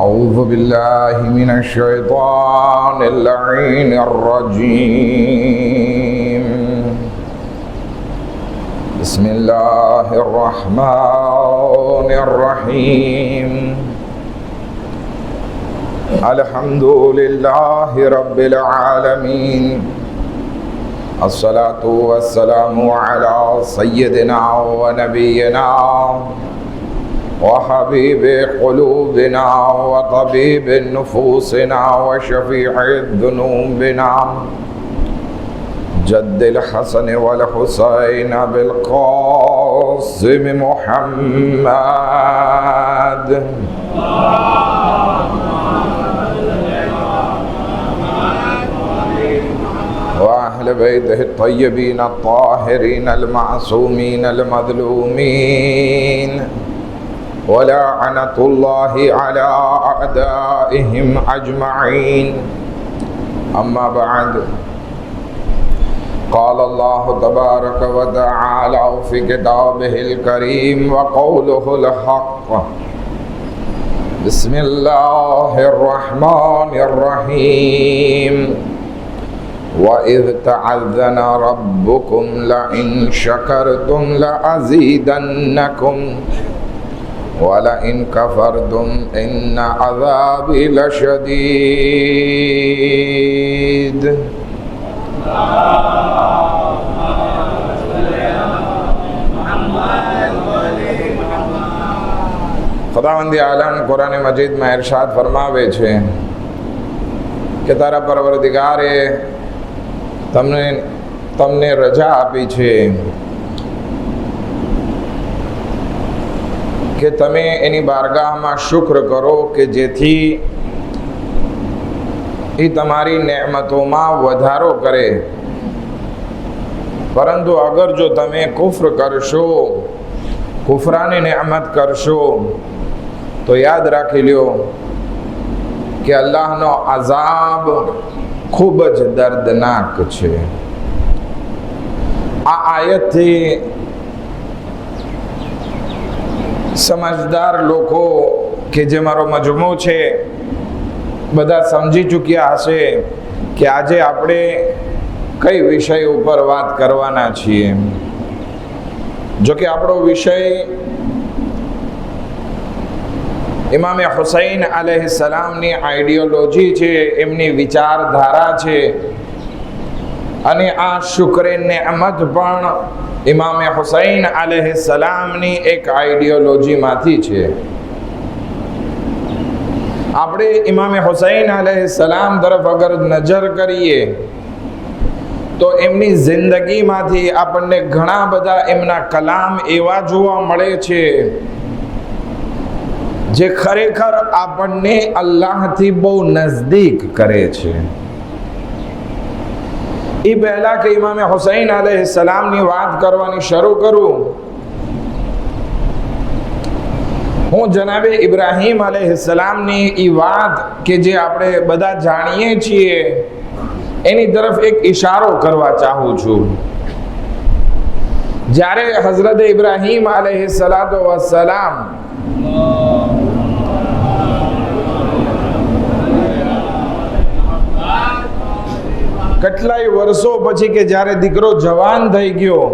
أعوذ بالله من الشيطان اللعين الرجيم بسم الله الرحمن الرحيم الحمد لله رب العالمين الصلاة والسلام على سيدنا ونبينا وحبيب قلوبنا وطبيب نفوسنا وشفيع ذنوبنا جد الحسن والحسين بالقاسم محمد وأهل بيته الطيبين الطاهرين المعصومين المظلومين ولعنة الله على أعدائهم أجمعين أما بعد قال الله تبارك وتعالى في كتابه الكريم وقوله الحق بسم الله الرحمن الرحيم وَإِذْ تَعَذَّنَ رَبُّكُمْ لَئِنْ شَكَرْتُمْ لَأَزِيدَنَّكُمْ وَلَئِنْ كَفَرْتُمْ إِنَّ عَذَابِي لَشَدِيدٌ खुदावंद आलम कुरान मजीद में इरशाद फरमावे छे કે તારા પરવરદિગારે તમને રજા આપી છે કે તમે એની બારગાહમાં શુક્ર કરો કે જેથી એ તમારી નેમતોમાં વધારો કરે, પરંતુ અગર જો તમે કુફર કરશો, કુફરાની નેમત કરશો તો યાદ રાખી લ્યો કે અલ્લાહનો અઝાબ ખૂબ જ દર્દનાક છે. આ આયતથી સમજદાર લોકો કે જે મારો મજમો છે બધા સમજી ચૂક્યા હશે કે આજે આપણે કઈ વિષય ઉપર વાત કરવાના છીએ. જો કે આપણો વિષય ઇમામે હુસૈન અલૈહિસ્સલામની આઈડિયોલોજી છે, એમની વિચારધારા છે, અને આ શુક્રે નેમત પણ ઇમામે હુસૈન અલૈહિસ્સલામની એક આઈડિયોલોજીમાંથી છે. આપણે ઇમામે હુસૈન અલૈહિસ્સલામ તરફ અગર નજર કરીએ તો એમની જિંદગીમાંથી આપણને ઘણા બધા એમના કલામ એવા જોવા મળે છે જે ખરેખર આપણને અલ્લાહથી બહુ નજદીક કરે છે. એ પહેલા કે ઇમામે હુસૈન અલૈહિસ્સલામની વાત કરવાની શરૂ કરું, હું જનાબે ઇબ્રાહીમ અલૈહિસ્સલામની એ વાત કે જે આપણે બધા જાણીએ છીએ એની તરફ એક ઇશારો કરવા ચાહું છું. જ્યારે હઝરત ઇબ્રાહીમ અલૈહિસ્સલામ કેટલાય વર્ષો પછી કે જ્યારે દીકરો જવાન થઈ ગયો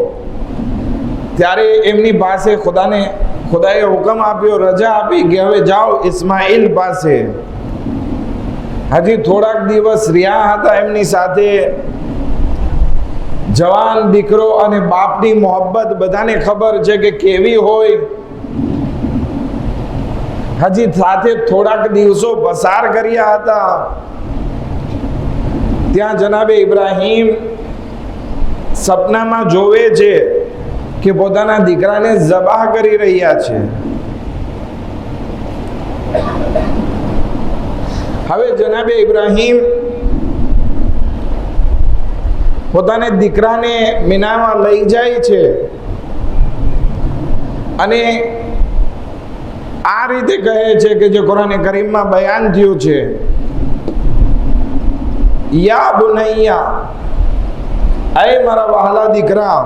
ત્યારે એમની પાસે ખુદાએ હુકમ આપ્યો, રજા આપી કે હવે જાઓ ઇસ્માઈલ પાસે. હજી થોડાક દિવસ રહ્યા હતા એમની સાથે. જવાન દીકરો અને બાપની મોહબ્બત બધાને ખબર છે કે કેવી હોય. હજી સાથે થોડાક દિવસો પસાર કર્યા હતા. ત્યાં જનાબે ઇબ્રાહીમ સપનામાં જોવે છે કે પોતાના દીકરાને ઝબાહ કરી રહ્યા છે. હવે જનાબે ઇબ્રાહીમ પોતાને દીકરાને મીનામાં લઈ જાય છે અને આ રીતે કહે છે કે જે કુરાન કરીમમાં બયાન થયું છે, યા બુનૈયા, અય મારા વહાલા દીકરા,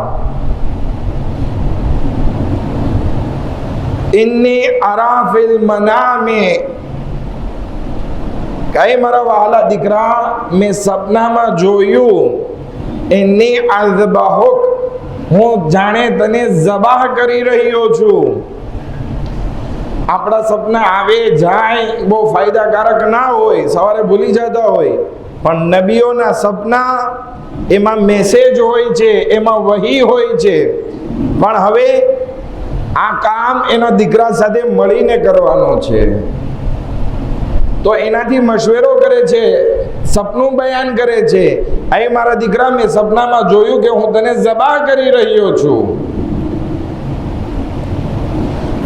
ઇન્ની અરા ફિલ મનામે કઈ મારા વહાલા દીકરા, મેં સપનામાં જોયું એની અઝબહુક, હું જાણે તને ઝબાહ કરી રહ્યો છું. આપણા સપના આવે જાય બહુ ફાયદાકારક ના હોય, સવારે ભૂલી જતા હોય, પણ નબીઓના સપના એમાં મેસેજ હોય છે, એમાં વહી હોય છે. પણ હવે આ કામ એના દીકરા સાથે મળીને કરવાનો છે, તો એનાથી મશવરો કરે છે, સપનું બયાન કરે છે. એ મારા દીકરા, મેં સપનામાં જોયું કે હું તને ઝબાહ કરી રહ્યો છું.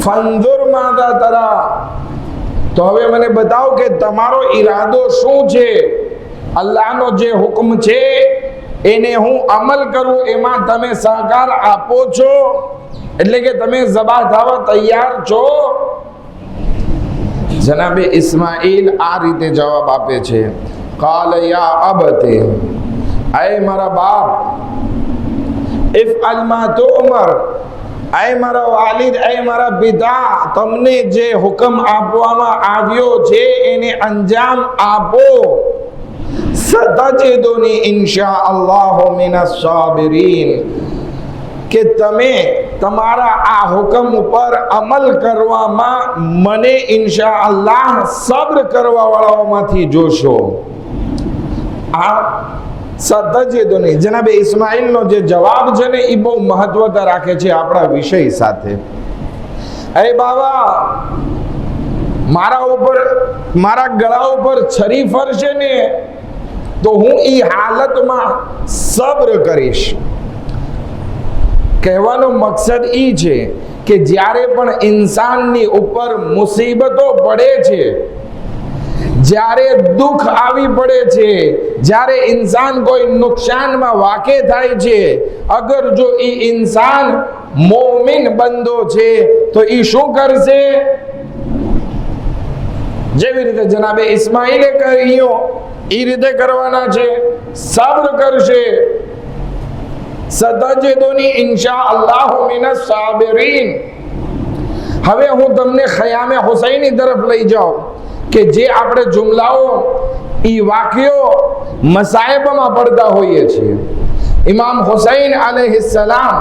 ફંઝુર માઝા તરા, તો હવે મને બતાવો કે તમારો ઈરાદો શું છે. અલ્લાહનો જે હુકમ છે એને હું અમલ કરું, એમાં તમે સહકાર આપો છો, એટલે કે તમે ઝબાહ થવા તૈયાર છો? જનાબે ઇસ્માઈલ આ રીતે જવાબ આપે છે. કાલ યા અબતે, આય મારા બાપ, ઇફઅલ મા તુઅમર, આય મારા વાલિદ, આય મારા પિતા, તમને જે હુકમ આપવામાં આવ્યો છે એને અંજામ આપો. સતજિદુની ઇન્શાઅલ્લાહ મિનસ સાબિરીન, કે તમે તમારા આ હુકમ ઉપર અમલ કરવામાં મને ઇન્શાઅલ્લાહ સબ્ર કરવા વાળાઓમાંથી જોશો. આ સતજિદુની, જનાબે ઇસ્માઈલનો જે જવાબ છે ને એ બહુ મહત્વતા રાખે છે આપણા વિષય સાથે. અરે બાબા, મારા ઉપર, મારા ગળા ઉપર છરી ફરશે ને તો હું એ હાલતમાં સબ્ર કરીશ. કહેવાનો મકસદ એ છે કે જ્યારે પણ ઇન્સાનની ઉપર મુસીબતો પડે છે, જ્યારે દુઃખ આવી પડે છે, જ્યારે ઇન્સાન કોઈ નુકસાનમાં વાકે થાય છે, અગર જો એ ઇન્સાન મોમિન બંદો છે તો એ શું કરશે? જેવી રીતે જનાબે ઇસ્માઈલે કહ્યું એ રીતે કરવાના છે, સબ્ર કરશે. સતજિદુની ઇન્શાઅલ્લાહ મિનસ સાબિરીન. હવે હું તમને ખયામે હુસૈની તરફ લઈ જાઉં કે જે આપણે જુમલાઓ, ઈ વાક્યો મસાયબમાં પડતા હોઈએ છીએ. ઇમામ હુસૈન અલૈહિસ્સલામ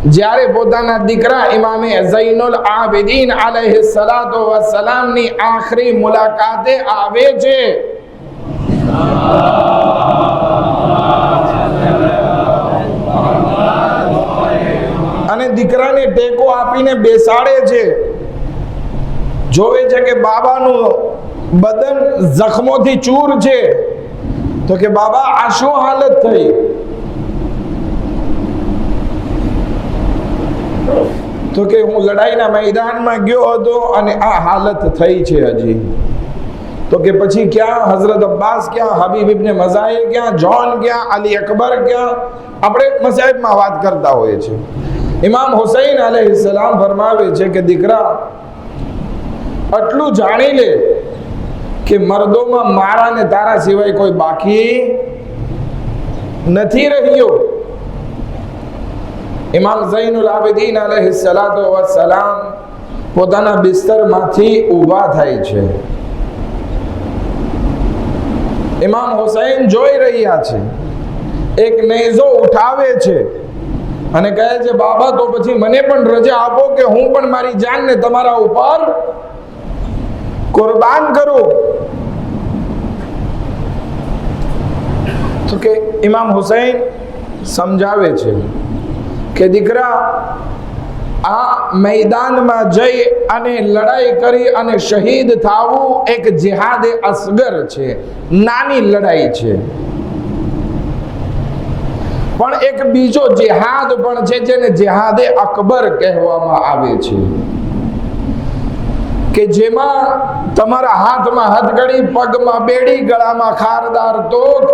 જ્યારે પોતાના દીકરા ઇમામે ઝૈનુલ આબિદીન અલૈહિસ્સલાતુ વસ્સલામની આખરી મુલાકાતે આવે છે, અને દીકરાને ટેકો આપીને બેસાડે છે, જોવે છે કે બાબાનું બદન જખમોથી ચૂર છે, તો કે બાબા આ શું હાલત થઈ? તો કે હું લડાઈના મેદાનમાં ગયો હતો અને આ હાલત થઈ છે હજી. તો કે પછી ક્યાં? હઝરત અબ્બાસ ક્યાં? હબીબ ઇબ્ને મઝાહિર ક્યાં? જોન ક્યાં? અલી અકબર ક્યાં? આપણે મસાઈબમાં વાત કરતા હોઈએ છીએ. ઇમામ હુસૈન અલૈહિસ્સલામ ફરમાવે છે કે દીકરા, આટલું જાણી લે કે મર્દોમાં મારા ને તારા સિવાય કોઈ બાકી નથી રહ્યો. ઇમામ ઝૈનુલ આબિદીન અલૈહિસ્સલાતુ વસ્સલામ પોતાના બિસ્તરમાંથી ઊભા થાય છે. ઇમામ હુસૈન જોઈ રહ્યા છે, એક નેઝો ઉઠાવે છે અને કહે છે બાબા તો પછી મને પણ રજા આપો કે હું પણ મારી જાનને તમારા ઉપર કુરબાન કરું. તો કે ઇમામ હુસૈન સમજાવે છે કે દીકરા, આ મેદાનમાં જઈ અને લડાઈ કરી અને શહીદ થવું એક જિહાદે અસગર છે, નાની લડાઈ છે. પણ એક બીજો જિહાદ પણ છે જેને જિહાદે અકબર કહેવામાં આવે છે, કે જેમાં તમારા હાથમાં હથકડી, પગમાં બેડી, ગળામાં ખારદાર તોપ,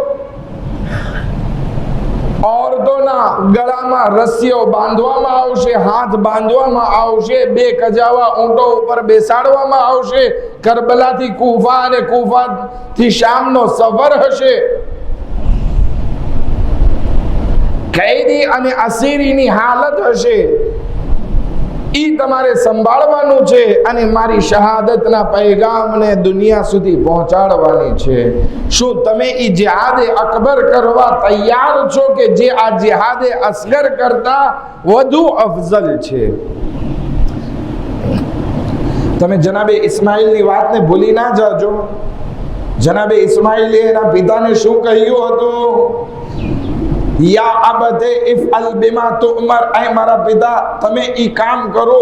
औरतों गळाમાં રસ્સીઓ બાંધવામાં આવશે, હાથ બાંધવામાં આવશે, બે કજાવા ઊંટો ઉપર બેસાડવામાં આવશે, કરબલાથી કૂફા અને કૂફાથી શામનો સફર હશે. कैदी અને અસીરીની હાલત હશે. ઈ તમારે સંભાળવાનું છે અને મારી શહાદતના પૈગામને દુનિયા સુધી પહોંચાડવાની છે. શું તમે ઈ જિહાદે અકબર કરવા તૈયાર છો કે જે આ જિહાદે અસગર કરતા વધુ અફઝલ છે? તમે જનાબે ઇસ્માઇલની વાતને ભૂલી ના જાજો. જનાબે ઇસ્માઇલે એના પિતાને શું કહ્યું હતું? યા અબતે ઇફઅલ બિમા તુઅમર, એ મારા પિતા તમે ઈ કામ કરો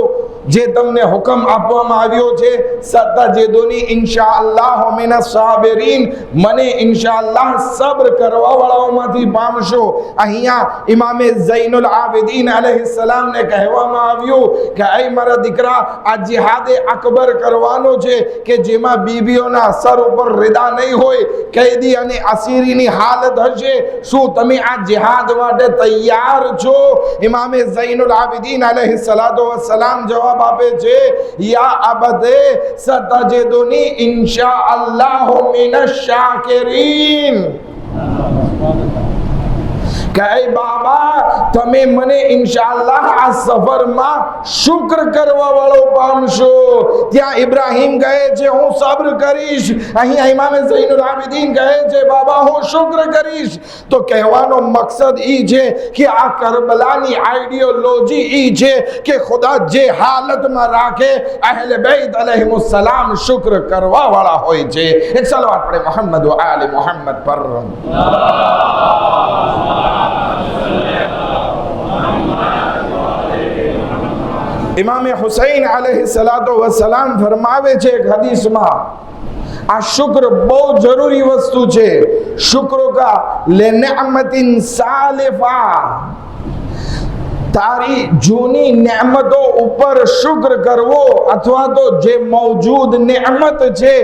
જે તમને હુકમ આપવામાં આવ્યો છે. સતજિદુની ઇન્શાઅલ્લાહ મિનસ સાબિરીન, મને ઇન્શાઅલ્લાહ સબ્ર કરવા વાળાઓમાંથી પામશો. અહીંયા ઇમામે ઝૈનુલ આબિદીન અલૈહિસ્સલામ ને કહેવામાં આવ્યું કે એ મારા દીકરા, આ જિહાદે અકબર કરવાનો છે કે જેમાં બીબીઓના સર ઉપર રિદા નહીં હોય, કેદી અને અસીરીની હાલત હશે. શું તમે આ જિહાદ માટે તૈયાર છો? ઇમામે ઝૈનુલ આબિદીન અલૈહિસ્સલાતુ વસ્સલામ જવાબ આપે છે, યા અબતે સતજિદુની ઇન્શાઅલ્લાહ મિનશ શાકિરીન. કે બાબા, તમે મને ઇન્શાઅલ્લાહ આ સફરમાં શુક્ર કરવા વાળો પામશો. ત્યાં ઇબ્રાહીમ કહે છે હું સબ્ર કરીશ, અહીંયા ઇમામે ઝૈનુલ આબિદીન કહે છે બાબા હું શુક્ર કરીશ. તો કહેવાનો મકસદ ઈ છે કે આ કરબલાની આઈડિયોલોજી ઈ છે કે ખુદા જે હાલતમાં રાખે અહેલે બેત અલૈહિમુસ સલામ શુક્ર કરવા વાળા હોય છે. એક સલાવત પડે મોહમ્મદ વ આલે મોહમ્મદ પર. इमाम हुसैन अलैहिस्सलातो वस्सलाम फरमावे छे एक हदीस में, आ शुक्र बहुत जरूरी वस्तु छे. शुक्र का लेनेअमतिन सालिफा, तारी जूनी नेमतों ऊपर शुक्र करवो अथवा तो जे मौजूद नेमत छे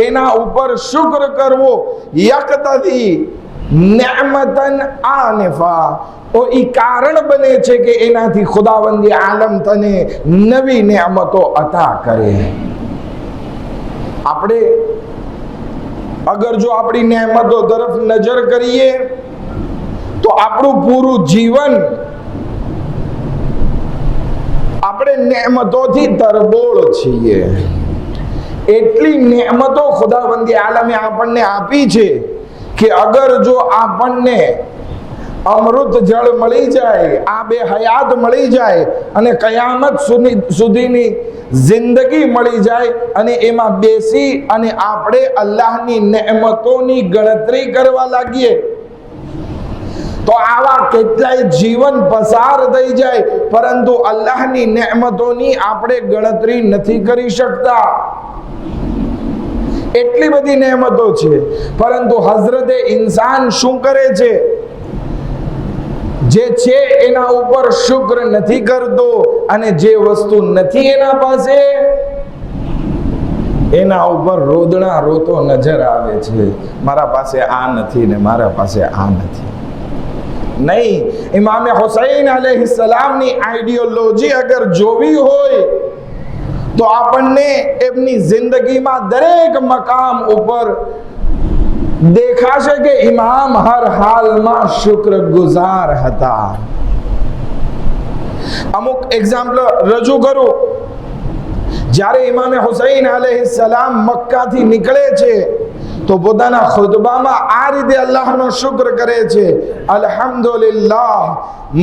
एना ऊपर शुक्र करवो. यक्तदी नेमतन आनिफा, ओ ई कारण बने छे के एनाथी खुदावंदी आलम तने नवी नेमतो अता करे. આપણે અગર જો આપણી નેમતો તરફ નજર કરીએ તો આપણું પૂરું જીવન આપણે નેમતોથી તરબોળ છીએ. એટલી નેમતો ખુદાવંદી આલમે આપણને આપી છે કે અગર જો આપણને અમૃત જળ મળી જાય, આ બે હયાત મળી જાય અને કયામત સુધીની જિંદગી મળી જાય અને એમાં બેસી અને આપણે અલ્લાહની નેમતોની ગણતરી કરવા લાગીએ તો આવા કેટલાય જીવન પસાર થઈ જાય, પરંતુ અલ્લાહની નેમતોની આપણે ગણતરી નથી કરી શકતા. એટલી બધી નેમતો છે, પરંતુ હઝરતે ઇન્સાન શું કરે છે? જે છે એના ઉપર શુક્ર નથી કરતો અને જે વસ્તુ નથી એના પાસે એના ઉપર રોદણા રોતો નજર આવે છે. મારા પાસે આ નથી ને મારા પાસે આ નથી. નહીં, ઇમામે હુસૈન અલૈહિસ્સલામની આઈડિયોલોજી અગર જોવી હોય તો આપણને એમની જિંદગીમાં દરેક મકામ ઉપર દેખાશે કે ઇમામ હર હાલમાં શુક્ર ગુજાર હતા. અમુક એક્ઝામ્પલ રજૂ કરું. જ્યારે ઇમામે હુસૈન અલૈહિસ્સલામ મક્કાથી નીકળે છે તો પોતાના ખુતબામાં આ રીતે અલ્લાહનો શુક્ર કરે છે, અલ્હમ્દુલિલ્લાહ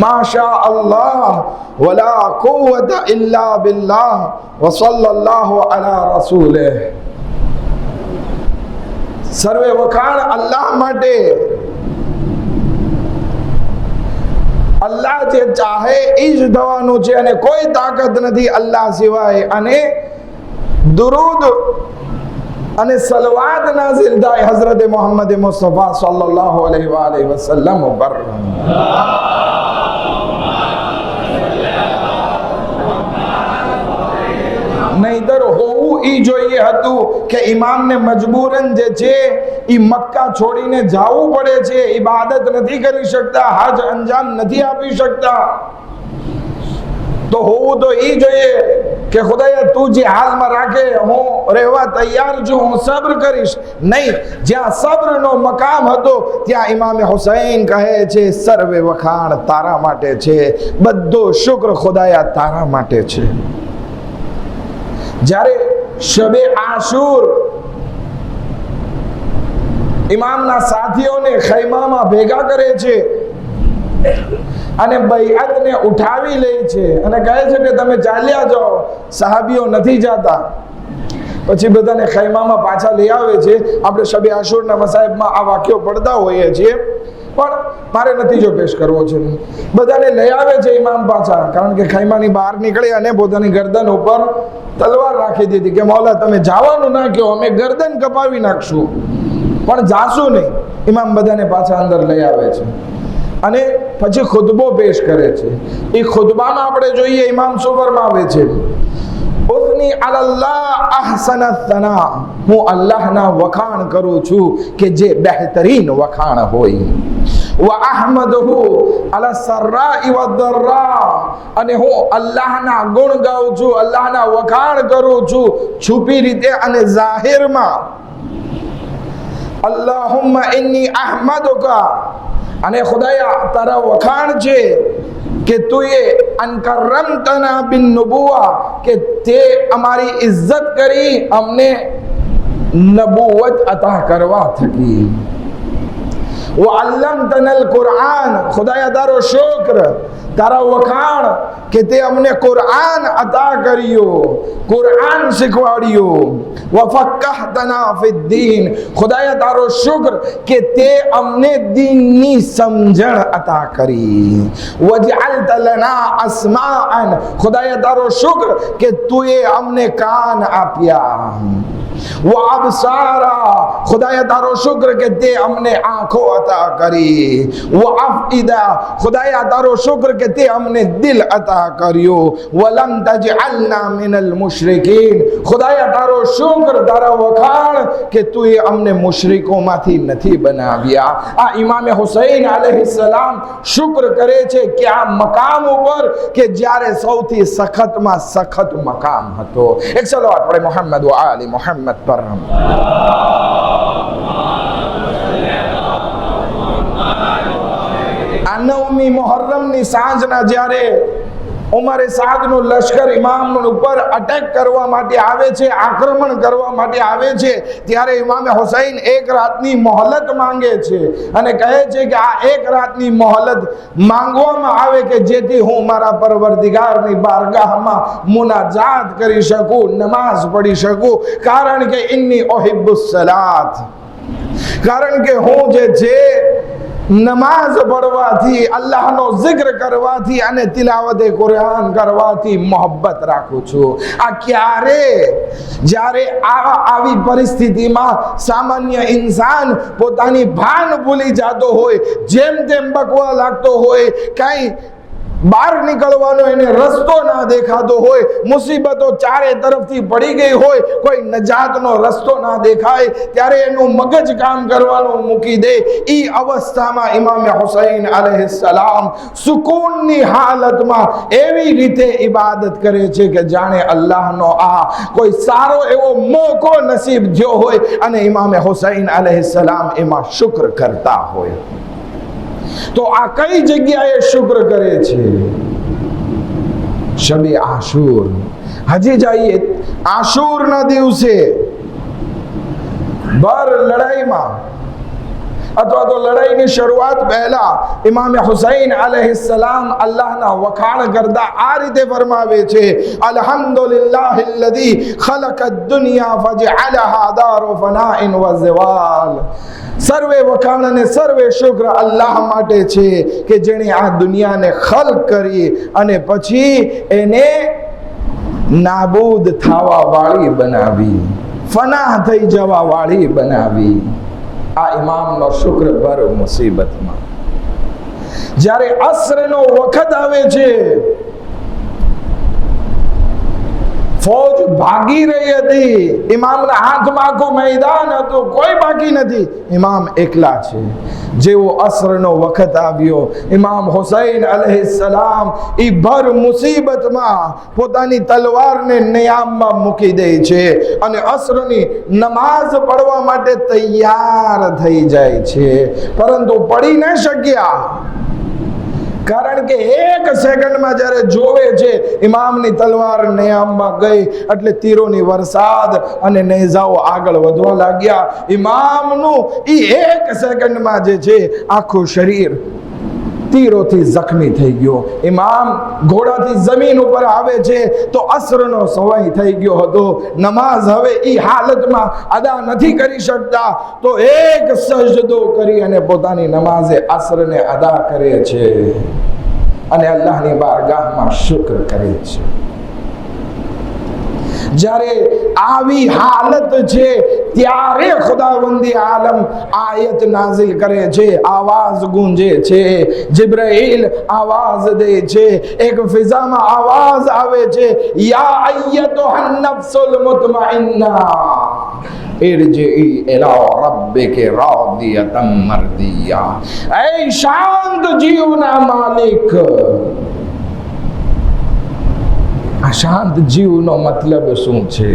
માશા અલ્લાહ વલા કુવ્વતા ઇલ્લા બિલ્લાહ વ સલ્લલ્લાહુ અલા રસૂલિહ. સર્વે વખાણ અલ્લાહ માટે. અલ્લાહ જે ચાહે એ જ થવાનું છે અને કોઈ તાકાત નથી અલ્લાહ સિવાય. અને દુરૂદ અને સલવાત નાઝિલ થાય હઝરત મોહમ્મદ મુસ્તફા સલ્લલ્લાહુ અલૈહિ વસલ્લમ પર. નહીતર હોવું ઈ જોઈએ હતું કે ઇમામને મજબૂરન જે છે ઈ મક્કા છોડીને જવું પડે છે, ઇબાદત નથી કરી શકતા, હજ અંજામ નથી આપી શકતા. તો હોવું તો ઈ જોઈએ કે ખુદાએ તું જે હાલમાં રાખે હું રહેવા તૈયાર છું, હું સબ્ર કરીશ. નહીં, જ્યાં સબ્રનો મકામ હતો ત્યાં ઇમામે હુસૈન કહે છે સર્વે વખાણ તારા માટે છે, બધો શુક્ર ખુદાયા તારા માટે છે. જ્યારે શબે આશુર ઇમામના સાથીઓને ખૈમામાં ભેગા કરે છે અને બૈઅતને ઉઠાવી લે છે અને કહે છે કે તમે ચાલ્યા જાઓ, સહાબીઓ નથી જાતા. પછી બધાને ખૈમામાં પાછા લઈ આવે છે. આપણે શબે આશુરના મસાહિબમાં આ વાક્યો પડતા હોઈએ છીએ, પણ મારે નતીજો પેશ કરવો છે. બધાને લઈ આવે છે ઇમામ પાછા, કારણ કે ખૈમાની બહાર નીકળી અને પોતાની ગરદન ઉપર તલવાર રાખી દીધી કે મૌલા તમે જવાનું ના કહો, અમે ગરદન કપાવી નાખશું પણ જાશું નહીં. ઇમામ બધાને પાછા અંદર લઈ આવે છે અને પછી ખુતબો પેશ કરે છે. એ ખુતબામાં આપણે જોઈએ ઇમામ શું ફરમાવે છે, ઉથની અલલ્લાહ અહસન થના, હું અલ્લાહના વખાણ કરું છું કે જે બહેતરીન વખાણ હોય. વ અહમદહુ અલા સર્રાઈ વદર્રા, અને હું અલ્લાહના ગુણ ગાઉં છું, અલ્લાહના વખાણ કરું છું છુપી રીતે અને જાહેરમાં. અલ્લાહુમ્મા ઇન્ની અહમદુકા, અને ખુદાયા તારા વખાણ છે કે તુએ અનકરમતના બિન નુબુવા, કે તે અમારી ઇજ્જત કરી અમને નબુવત અતા કરવા થકી. વઅલ્લમતનલ કુરઆન, ખુદાયા તારો શુક્ર, તારા વખાણ કે તે અમને કુરઆન અતા કર્યો, કુરઆન શીખવાડ્યું. વફક્કહતના ફિદ્દીન, ખુદાયા તારો શુક્ર કે તે અમને દીનની સમજણ અતા કરી. વજઅલત લના અસ્માઅન, ખુદાયા તારો શુક્ર કે તુએ અમને કાન આપ્યા. વઅબસારા, ખુદાયા તારો શુક્ર કે તે અમને આંખો અતા કરી. વઅફઈદા, ખુદાયા તારો શુક્ર કે તે અમને દિલ અતા કર્યો. વલમ તજઅલના મિનલ મુશરિકીન, ખુદાયા તારો શુક્ર, તારા વખાણ કે તુએ અમને મુશરિકોમાંથી નથી બનાવ્યા. આ ઇમામે હુસૈન અલૈહિસ્સલામ શુક્ર કરે છે કે આ મકામ ઉપર કે જ્યારે સૌથી સખતમાં સખત મકામ હતો. એક સલાવત પડે મોહમ્મદ વ આલી મોહમ્મદ પર. આ 9મી મુહર્રમની સાંજના જ્યારે ઉમરે સાદનું લશ્કર ઇમામ ઉપર અટેક કરવા માટે આવે છે, આક્રમણ કરવા માટે આવે છે, ત્યારે ઇમામે હુસૈન એક રાતની મોહલત માંગે છે અને કહે છે કે આ એક રાતની મોહલત માંગવામાં આવે કે જેથી હું મારા પરવરદિગારની બારગાહમાં મુનાજાત કરી શકું, નમાઝ પઢી શકું. કારણ કે ઇન્ની ઉહિબ્બુસ સલાત, કારણ કે હું જે છે નમાઝ પઢવાથી, અલ્લાહનો જિક્ર કરવાથી અને તિલાવતે કુરાન કરવાથી મોહબ્બત રાખું છું. આ ક્યારે, જ્યારે આવી પરિસ્થિતિમાં સામાન્ય ઇન્સાન પોતાની ભાન ભૂલી જતો હોય, જેમ તેમ બકવા લાગતો હોય, કઈ બહાર નીકળવાનો એને રસ્તો ના દેખાતો હોય, મુસીબતો ચારે તરફથી પડી ગઈ હોય, કોઈ નજાતનો રસ્તો ના દેખાય, ત્યારે એનું મગજ કામ કરવાનું મૂકી દે. એ અવસ્થામાં ઇમામે હુસૈન અલૈહિસ્સલામ સુકૂનની હાલતમાં એવી રીતે ઇબાદત કરે છે કે જાણે અલ્લાહનો આ કોઈ સારો એવો મોકો નસીબ થયો હોય અને ઇમામે હુસૈન અલૈહિસ્સલામ એમાં શુક્ર કરતા હોય. તો આ કઈ જગ્યાએ શુક્ર કરે છે? શબે આશુર. હજી જઈએ આશુરના દિવસે ભર લડાઈમાં અથવા તો લડાઈની શરૂઆત પહેલા ઇમામે હુસૈન અલૈહિસ્સલામ અલ્લાહના વખાણ કરતા આ રીતે ફરમાવે છે, અલ્હમ્દુલિલ્લાહિલ્લઝી ખલકદ દુનિયા ફજઅલહા દારુ ફનાઇન વ ઝવાલ. સર્વે વખાણ અને સર્વે શુક્ર અલ્લાહ માટે છે કે જેણે આ દુનિયાને ખલક કરી અને પછી એને નાબૂદ થવા વાળી બનાવી, ફનાહ થઈ જવા વાળી બનાવી. આ ઇમામનો શુક્ર ભર મુસીબતમાં. જ્યારે અસ્રનો વખત આવે છે, ફૌજ ભાગી રહી હતી, ઇમામના હાથમાં આખું મેદાન હતું, કોઈ બાકી નથી, ઇમામ એકલા છે. જેવો અસ્રનો વખત આવ્યો, ઇમામ હુસૈન અલૈહિસ્સલામ એ ભર મુસીબતમાં પોતાની તલવારને નિયામમાં મૂકી દે છે અને અસ્રની નમાઝ પઢવા માટે તૈયાર થઈ જાય છે, પરંતુ પડી ન શક્યા. કારણ કે એક સેકન્ડમાં જ્યારે જોવે છે ઇમામની તલવાર નેયામમાં ગઈ એટલે તીરોની વરસાદ અને નેઝાઓ આગળ વધવા લાગ્યા. ઇમામનું એ એક સેકન્ડમાં જે છે આખું શરીર તીરોથી જખમી થઈ ગયો. ઇમામ ઘોડાથી જમીન ઉપર આવે છે તો અસરનો સમય થઈ ગયો હતો. નમાઝ હવે એ હાલતમાં અદા નથી કરી શકતા તો એક સજદો કરી અને પોતાની નમાઝે અસરને અદા કરે છે અને અલ્લાહની બારગાહમાં શુક્ર કરે છે. જ્યારે આવી હાલત છે ત્યારે ખુદાવંદી આલમ આયત નાઝિલ કરે છે, આવાજ ગુંજે છે, જિબ્રાઈલ આવાજ દે છે, એક ફિઝામાં આવાજ આવે છે, યા અય્યતુહન નફ્સુલ મુતમઇન્ના ઇરજીઈ ઇલા રબ્બિકી રાદિયતમ મરદિયા. એ શાંત જીવના માલિક. આ શાંત જીવનો મતલબ શું છે?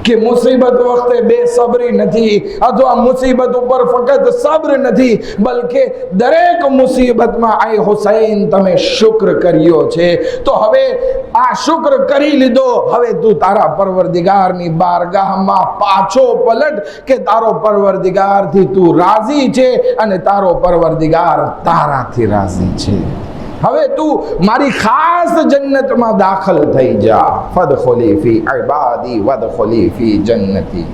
કે મુસીબત વખતે બેસબરી નથી, અથવા મુસીબત ઉપર ફક્ત સબ્ર નથી, બલકે દરેક મુસીબતમાં આય હુસૈન તમે શુક્ર કર્યો છે. તો હવે આ શુક્ર કરી લીધો, હવે તું તારા પરવરદિગારની બારગાહમાં પાછો પલટ કે તારો પરવરદિગારથી તું રાજી છે અને તારો પરવરદિગાર તારાથી રાજી છે. હવે તું મારી ખાસ જન્નતમાં દાખલ થઈ જા. ફદખુલી ફી ઇબાદી વદખુલી ફી જન્નતી.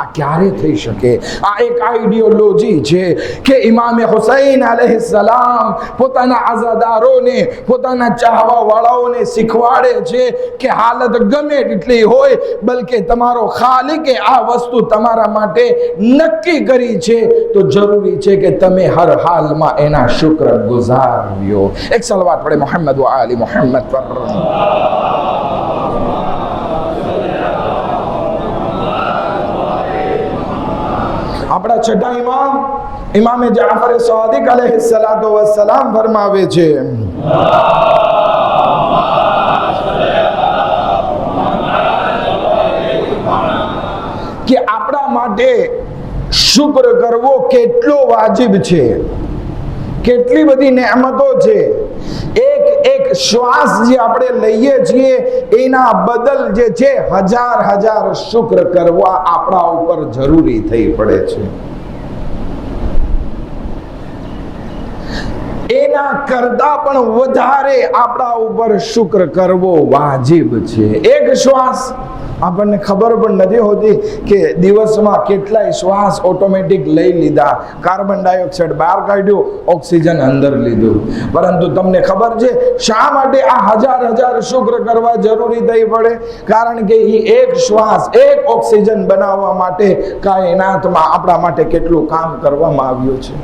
આ ક્યારે થઈ શકે? આ એક આઈડિયોલોજી છે કે ઇમામે હુસૈન અલૈહિસ્સલામ પોતાના આઝાદારોને, પોતાના ચાહવા વાળાઓને શીખવાડે છે કે હાલત ગમે એટલી હોય, બલકે તમારો ખાલિકે આ વસ્તુ તમારા માટે નક્કી કરી છે તો જરૂરી છે કે તમે હર હાલમાં એના શુક્ર ગુજાર્યો. એક સલવાત પડે મોહમ્મદ વ આલી મોહમ્મદ પર. આપણા છઠ્ઠા ઇમામ ઇમામે જાફર સાદિક અલૈહિસ્સલાતુ વસ્સલામ ફરમાવે છે કે આપણા માટે શુક્ર કરવો કેટલો વાજિબ છે, કેટલી બધી નેમતો છે. એક એક શ્વાસ જે આપણે લઈએ છીએ એના બદલ જે છે હજાર હજાર શુક્ર કરવા આપણા ઉપર જરૂરી થઈ પડે છે. એના કરતા પણ વધારે આપણા ઉપર શુક્ર કરવો વાજિબ છે. એક શ્વાસ આપણને ખબર પણ નથી હોતી કે દિવસમાં કેટલાય શ્વાસ ઓટોમેટિક લઈ લીધા, કાર્બન ડાયોક્સાઇડ બહાર કાઢ્યું, ઓક્સિજન અંદર લીધું. પરંતુ તમને ખબર છે શા માટે આ હજાર હજાર શુક્ર કરવા જરૂરી થઈ પડે? કારણ કે એ એક શ્વાસ, એક ઓક્સિજન બનાવવા માટે કાયનાતમાં આપણા માટે કેટલું કામ કરવામાં આવ્યું છે.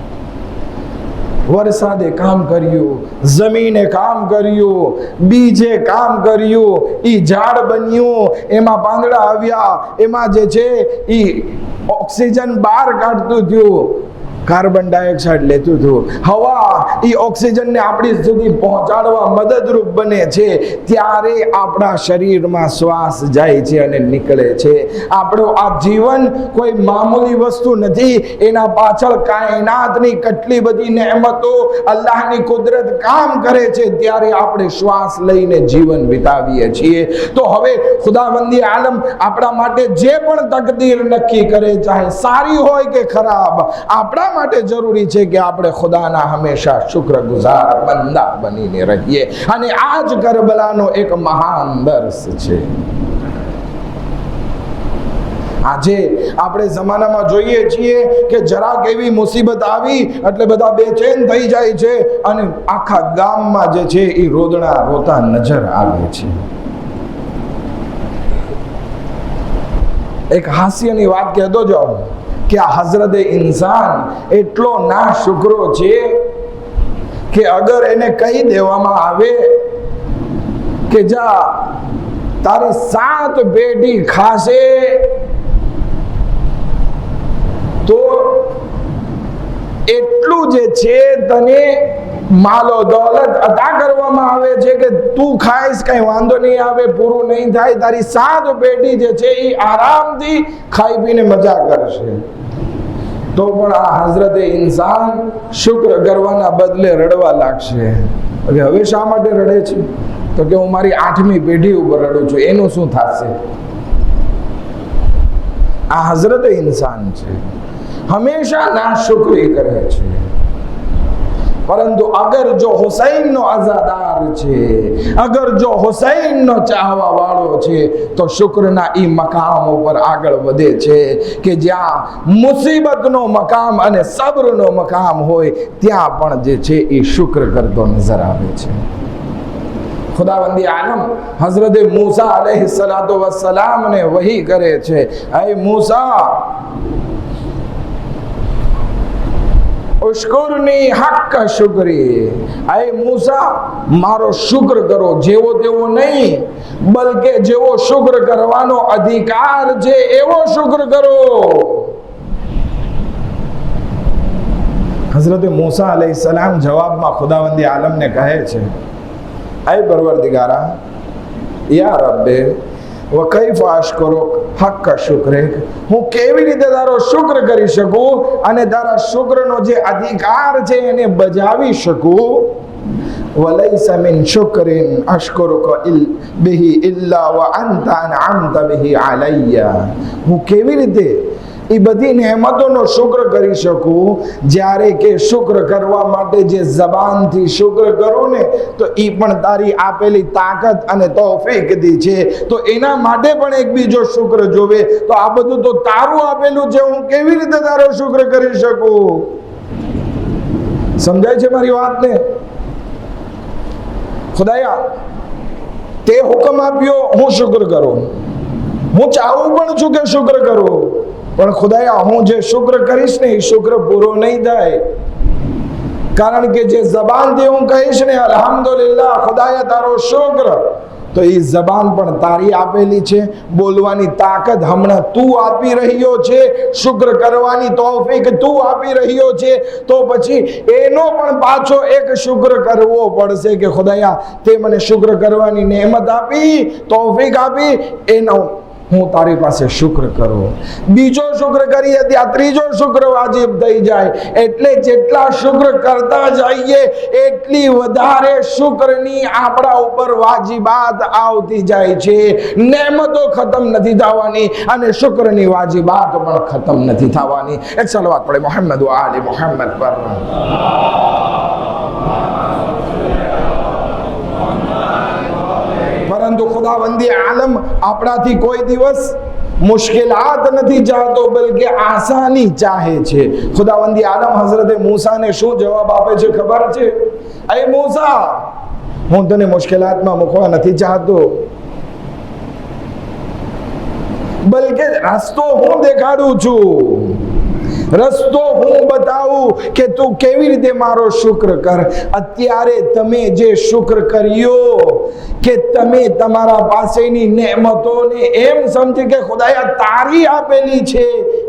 વરસાદે કામ કર્યું, જમીને કામ કર્યું, બીજે કામ કર્યું, ઈ ઝાડ બન્યું, એમાં પાંદડા આવ્યા, એમાં જે છે ઈ ઓક્સિજન બહાર કાઢતું થયું, કાર્બન ડાયોક્સાઇડ લેતું હતું. હવા એ ઓક્સિજનને આપણી સુધી પહોંચાડવા મદદરૂપ બને છે. ત્યારે આપણા શરીરમાં શ્વાસ જાય છે અને નીકળે છે. આપણું આ જીવન કોઈ મામૂલી વસ્તુ નથી. એના પાછળ કાયનાતની કેટલી બધી નેમતો, અલ્લાહની કુદરત કામ કરે છે. ત્યારે આપણે શ્વાસ લઈને જીવન વિતાવીએ છીએ. તો હવે ખુદાવંદી આલમ આપણા માટે જે પણ તકદીર નક્કી કરે, ચાહે સારી હોય કે ખરાબ, આપણા માટે જરૂરી છે કે આપણે ખુદાના હંમેશા શુક્રગુજાર બંદા બનીને રહીએ. અને આ જ કરબલાનો એક મહાન દર્શ છે. આજે આપણે જમાનામાં જોઈએ છીએ કે જરાક એવી મુસીબત આવી એટલે બધા બેચેન થઈ જાય છે અને આખા ગામમાં જે છે એ રોદણા રોતા નજર આવે છે. એક હાસ્યની વાત કહેતો જાઉં કે આ હઝરત ઇન્સાન એટલો ના શુક્રો છે કે અગર એને કહી દેવામાં આવે કે જા તારી 7 પેટી ખાશે તો એટલું જે છે તને માલો દોલત અદા કરવામાં આવે છે કે તું ખાઈશ, કઈ વાંધો નહીં આવે, પૂરું નહીં થાય, તારી 7 પેટી જે છે એ આરામથી ખાઈ પીને મજા કરશે. તો પણ આ હઝરતે ઇન્સાન શુક્ર કરવાના બદલે રડવા લાગશે. હવે શા માટે રડે છે? તો કે હું મારી 8મી પેઢી ઉપર રડું છું. એનું શું થશે? આ હઝરતે ઇન્સાન છે, હંમેશા નાશુકરી કરે છે. પરંતુ અગર જો હુસૈનનો અઝાદાર છે, અગર જો હુસૈનનો ચાહવા વાળો છે, તો શુક્રના ઈ મકામ ઉપર આગળ વધે છે કે જ્યાં મુસીબતનો મકામ અને સબ્રનો મકામ હોય ત્યાં પણ જે છે એ શુક્ર કરતો નજર આવે છે. ખુદાવંદી આલમ હઝરત મૂસા अलैहिस्सलातु वस्सलाम ने वही करे છે, ऐ मूसा ઉશ્કુરની હક્ક શુક્રી, ऐ मूसा મારો શુક્ર કરો, જેવો તેવો નહીં, બલકે જેવો શુક્ર કરવાનો અધિકાર છે એવો શુક્ર કરો. હઝરત મૂસા अलैहिस्सलाम જવાબમાં ખુદાવંદી આલમને કહે છે, ऐ परवरदिगारा, या रब्बे व कैफ अशकुरुक हक्क शुक्रिक, હું કેવી રીતે તારો શુક્ર કરી શકું અને તારા શુક્રનો જે અધિકાર છે એને બજાવી શકું. વલૈસ મિન શુક્રિન અશકુરુકા બિહી ઇલ્લા વ અંતા અનઅમતા બિહી અલૈયા, હું કેવી રીતે એ બધી નેમતોનો શુક્ર કરી શકું જ્યારે કે શુક્ર કરવા માટે જે જબાનથી શુક્ર કરો ને તો એ પણ તારી આપેલી તાકાત અને તૌફીક દી છે, તો એના માટે પણ એક બીજો શુક્ર જોવે. તો આ બધું તો તારું આપેલું છે, હું કેવી રીતે તારો શુક્ર કરી શકું? સમજાય છે મારી વાતને? ખુદાયા તે હુકમ આપ્યો, હું શુક્ર કરું, હું ચાહું પણ છું કે શુક્ર કરું, પણ ખુદાયા હું જે શુક્ર કરીશ ને એ શુક્ર પૂરો નહીં થાય. કારણ કે જે જબાનથી હું કહીશ ને અલ્હમ્દુલિલ્લાહ ખુદાયા તારો શુક્ર, તો એ જબાન પણ તારી આપેલી છે, બોલવાની તાકાત હમણાં તું આપી રહ્યો છે, શુક્ર કરવાની તૌફીક તું આપી રહ્યો છે, તો પછી એનો પણ પાછો એક શુક્ર કરવો પડશે કે ખુદાયા તે મને શુક્ર કરવાની નેમત આપી, તૌફીક આપી, એનો હું તારી પાસે શુક્ર કરું. બીજો શુક્ર કરીએ ત્યાં ત્રીજો શુક્ર વાજિબ થઈ જાય. એટલે જેટલા શુક્ર કરતા જઈએ એટલી વધારે શુક્રની આપણા ઉપર વાજિબાત આવતી જાય છે. નેમતો ખતમ નથી થવાની અને શુક્રની વાજિબાત પણ ખતમ નથી થવાની. એક સલવાત પડે મોહમ્મદ વ આલે મોહમ્મદ પર. પરંતુ ખુદાવંદી આલમ આપણાથી કોઈ દિવસ મુશ્કેલાત નથી ચાહતો, બલકે આસાની ચાહે છે. ખુદાવંદી આલમ હઝરતે મૂસાને શું જવાબ આપે છે ખબર છે? ऐ મૂસા, હું તને મુશ્કેલાતમાં મૂકવા નથી ચાહતો, બલકે રસ્તો હું દેખાડું છું, રસ્તો હું બતાવું કે તું કેવી રીતે મારો શુક્ર કર. અત્યારે તમે જે શુક્ર કર્યો કે તમે તમારા પાસેની નેમતોને એમ સમજી કે ખુદાયા તારી આપેલી છે,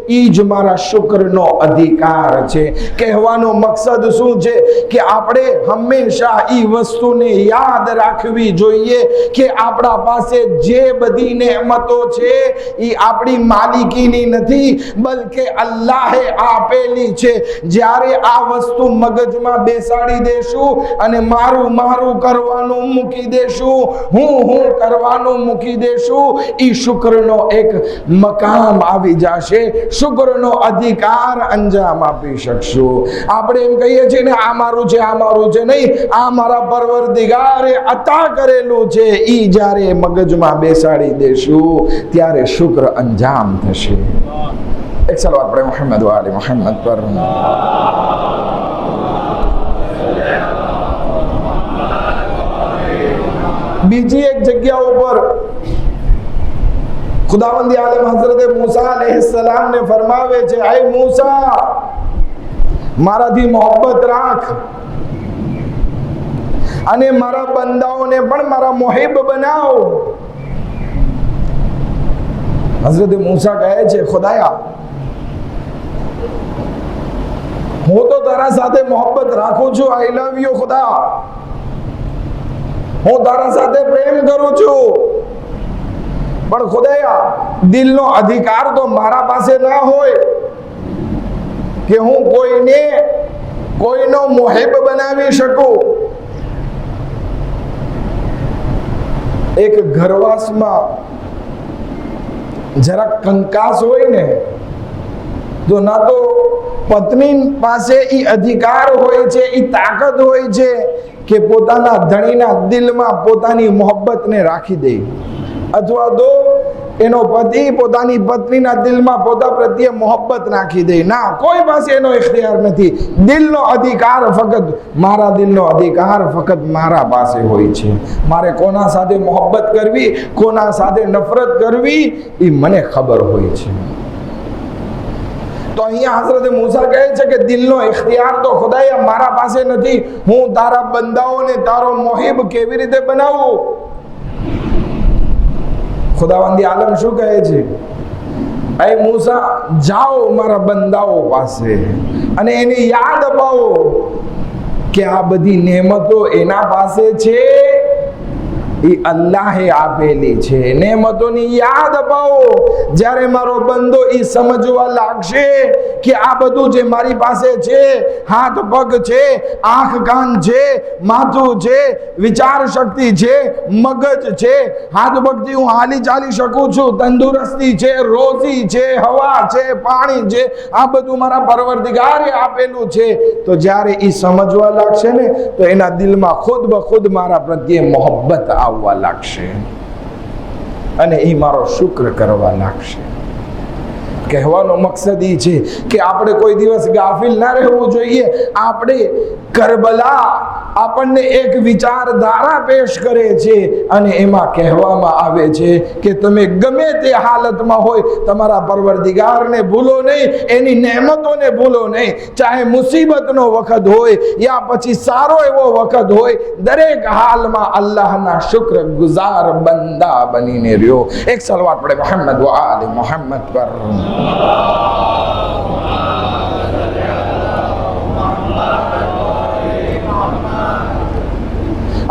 ઈ જ મારા શુક્રનો અધિકાર છે. કહેવાનો મકસદ શું છે કે આપણે હંમેશા ઈ વસ્તુને યાદ રાખવી જોઈએ કે આપણા પાસે જે બધી નેમતો છે ઈ આપણી માલિકીની નથી, બલકે અલ્લાહે આપેલી છે. જ્યારે આ વસ્તુ મગજમાં બેસાડી દેશું અને મારું મારું કરવાનું મૂકી દેશું, હું કરવાનું મૂકી દેશું, ઈ શુક્રનો એક મકામ આવી જશે, શુક્રનો અધિકાર અંજામ આપી શકશું. આપણે એમ કહીએ છીએ ને આ મારું છે, આ મારું છે, નહીં, આ મારા પરવરદિગારે અતા કરેલું છે. ઈ જ્યારે મગજમાં બેસાડી દેશું ત્યારે શુક્ર અંજામ થશે. एक सलवात पढ़े मोहम्मद वाले मोहम्मद पर. બીજી એક જગ્યા ઉપર ખુદાવંદી આલમ હઝરત મૂસા अलैहिस्सलाम ને ફરમાવે છે, ऐ મૂસા, મારાથી મોહબ્બત રાખ અને મારા બંદાઓને પણ મારા મુહિબ બનાવ. હઝરત મૂસા કહે છે, ખુદાયા હું તો તારા સાથે મોહબ્બત રાખું છું, આઈ લવ યુ ખુદા, હું તારા સાથે પ્રેમ કરું છું, પણ ખુદાયા દિલનો અધિકાર તો મારા પાસે ના હોય. કે હું કોઈનો મુહિબ બનાવી શકું. એક ઘરવાસમાં જરા કંકાસ હોય ને તો ના તો પત્ની પાસે એ અધિકાર હોય છે, એ તાકાત હોય છે કે પોતાના ધણીના દિલમાં પોતાની મોહબ્બતને રાખી દે, અથવા તો એનો પતિ પોતાની પત્નીના દિલમાં પોતા પ્રત્યે મોહબ્બત નાખી દે. ના, કોઈ પાસે એનો ઇખ્તિયાર નથી. દિલનો અધિકાર ફક્ત મારા દિલનો અધિકાર ફક્ત મારા પાસે હોય છે. મારે કોના સાથે મોહબ્બત કરવી, કોના સાથે નફરત કરવી, એ મને ખબર હોય છે. તો અહીંયા હઝરત મૂસા કહે છે કે દિલનો ઇખ્તિયાર તો ખુદાએ મારા પાસે નથી. હું તારા બંદાઓને તારો મોહિબ કેવી રીતે બનાવું? ખુદાવંદી આલમ શું કહે છે? એ મૂસા, જાઓ મારા બંદાઓ પાસે અને એની યાદ અપાવો કે આ બધી નેમતો એના પાસે છે, એ અલ્લાહે આપેલી છે. નેમતોની યાદ અપાવો. જ્યારે મારો બંદો એ સમજવા લાગશે કે આ બધું જે મારી પાસે છે, હાથ પગ છે, આંખ કાન છે, માથું છે, વિચાર શક્તિ છે, મગજ છે, હાથ પગથી હું હાલી ચાલી શકું છું, તંદુરસ્તી છે, રોજી છે, હવા છે, પાણી છે, આ બધું મારા પરવરદિગારે આપેલું છે. તો જ્યારે એ સમજવા લાગશે ને તો એના દિલમાં ખુદ બખુદ મારા પ્રત્યે મોહબ્બત આવવા લાગશે અને એ મારો શુક્ર કરવા લાગશે. કહેવાનો મકસદ એ છે કે આપણે કોઈ દિવસ ગાફિલ ના રહેવું જોઈએ. આપણે કરબલા આપણને એક વિચારધારા પેશ કરે છે અને એમાં કહેવામાં આવે છે કે તમે ગમે તે હાલતમાં હોય તમારા પરવરદિગારને ભૂલો નહીં, એની નેમતોને ભૂલો નહીં. ચાહે મુસીબતનો વખત હોય યા પછી સારો એવો વખત હોય, દરેક હાલમાં અલ્લાહના શુક્ર ગુજાર બંદા બનીને રહ્યો. એક સલવાત પડે મોહમ્મદ વ આલે મોહમ્મદ પર.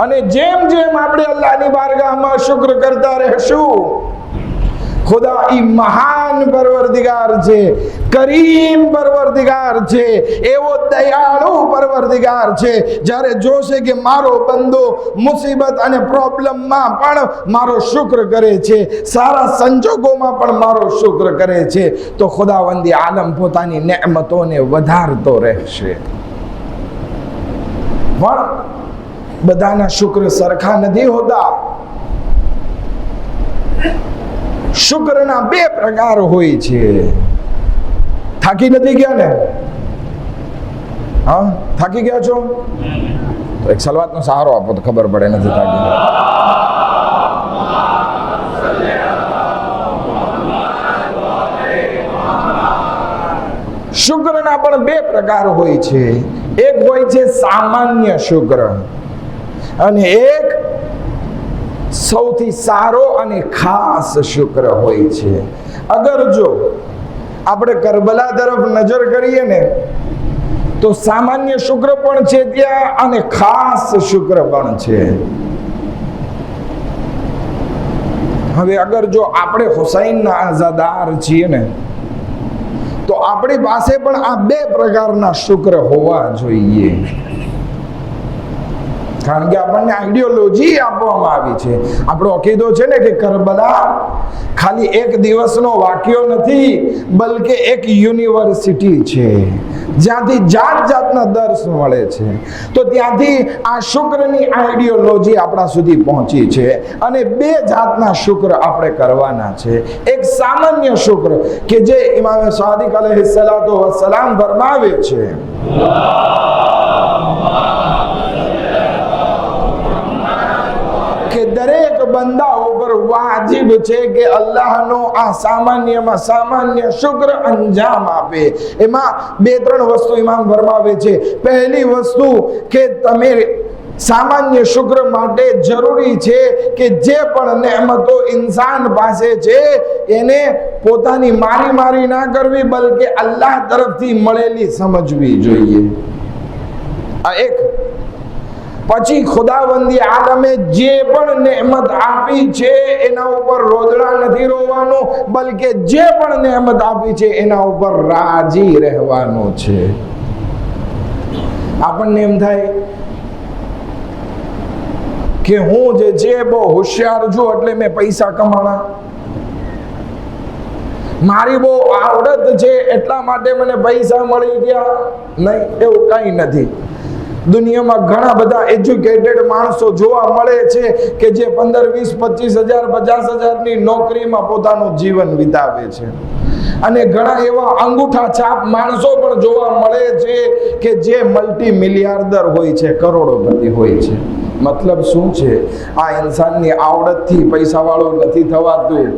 અને જેમ જેમ આપણે અલ્લાહની બારગાહમાં શુક્ર કરતા રહેશું, ખુદા ઈ મહાન પરવરદિગાર છે, કરીમ પરવરદિગાર છે, એવો દયાળુ પરવરદિગાર છે. જ્યારે જોશે કે મારો બંદો મુસીબત અને પ્રોબ્લેમમાં પણ મારો શુક્ર કરે છે, સારા સંજોગોમાં પણ મારો શુક્ર કરે છે, તો ખુદાવંદી આલમ પોતાની નેમતોને વધારતો રહેશે. પણ બધાના શુક્ર સરખા નથી હોતા. શુક્રના બે પ્રકાર હોય છે. થાકી નથી ગયા ને? હા, થાકી ગયા છો તો એક સલવાતનો સહારો આપો તો ખબર પડે નથી થાકી. શુક્રના પણ બે પ્રકાર હોય છે. એક હોય છે સામાન્ય શુક્ર અને એક સૌથી સારો અને ખાસ શુક્ર હોય છે. અગર જો આપણે કરબલા તરફ નજર કરીએ ને તો સામાન્ય શુક્ર પણ છે ત્યાં અને ખાસ શુક્ર પણ છે. હવે અગર જો આપણે હુસૈનના આઝાદાર છીએ ને તો આપણી પાસે પણ આ બે પ્રકારના શુક્ર હોવા જોઈએ. કારણ કે આપણને આઈડિયોલોજી આપવામાં આવી છે. આપણો અકીદો છે ને કે કરબલા ખાલી એક દિવસનો વાક્યો નથી, બલકે એક યુનિવર્સિટી છે જ્યાંથી જાત જાતના દર્શ મળે છે. તો ત્યાંથી આ શુક્રની આઈડિયોલોજી આપણા સુધી પહોંચી છે અને બે જાતના શુક્ર આપણે કરવાના છે. એક સામાન્ય શુક્ર કે જે ઇમામ સાદિક અલૈહિસ્સલાતુ વસ્સલામ ફરમાવે છે, કે દરેક બંદા ઉપર વાજિબ છે કે અલ્લાહનો આ સામાન્યમાં સામાન્ય શુક્ર અંજામ આપે. એમાં બે ત્રણ વસ્તુ ઇમામ ફરમાવે છે. પહેલી વસ્તુ કે તમે સામાન્ય શુક્ર માટે જરૂરી છે કે જે પણ નેમતો ઇન્સાન પાસે છે એને પોતાની મારી ના કરવી, બલકે અલ્લાહ તરફથી મળેલી સમજવી જોઈએ. આ એક. પછી ખુદાવંદી આલમે જે પણ નેમત આપી છે એના ઉપર રોદડા નથી રોવાનું, બલકે જે પણ નેમત આપી છે એના ઉપર રાજી રહેવાનું છે. આપણને એમ થાય કે હું જે છે બહુ હોશિયાર છું એટલે મેં પૈસા કમાણા, મારી બહુ આવડત છે એટલા માટે મને પૈસા મળી ગયા. નહીં, એવું કઈ નથી. દુનિયામાં ઘણા બધા એજ્યુકેટેડ માણસો જોવા મળે છે કે જે 15, 20, 25,000, 50,000 નોકરીમાં પોતાનું જીવન વિતાવે છે. અને ઘણા એવા અંગૂઠા છાપ માણસો પણ જોવા મળે છે કે જે મલ્ટી મિલિયાર્ડર હોય છે, કરોડોપતિ હોય છે. મતલબ શું છે? આ ઇન્સાનની આવડતથી પૈસા વાળો નથી થવાતું,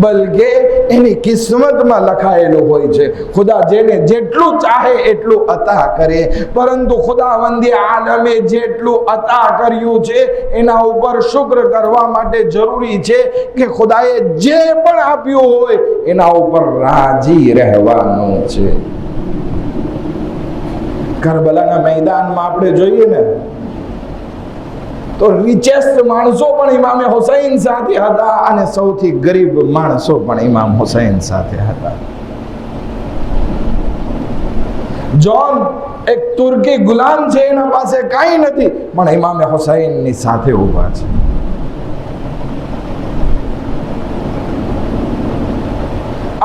બલકે એની કિસ્મતમાં લખાયેલું હોય છે. ખુદા જેને જેટલું ચાહે એટલું અતા કરે, પરંતુ ખુદાવંદી આલમે જેટલું અતા કર્યું છે એના ઉપર શુક્ર કરવા માટે જરૂરી છે કે ખુદાએ જે પણ આપ્યું હોય એના ઉપર રાજી રહેવાનું છે. કરબલાના મેદાનમાં આપણે જોઈએ ને તો રિચેસ્ટ માણસો પણ ઇમામે હુસૈન સાથે હતા અને સૌથી ગરીબ માણસો પણ ઇમામ હુસૈન સાથે હતા. જોન એક તુર્કી ગુલામ છે, એના પાસે કાંઈ નથી, પણ ઇમામે હુસૈનની સાથે ઊભા છે.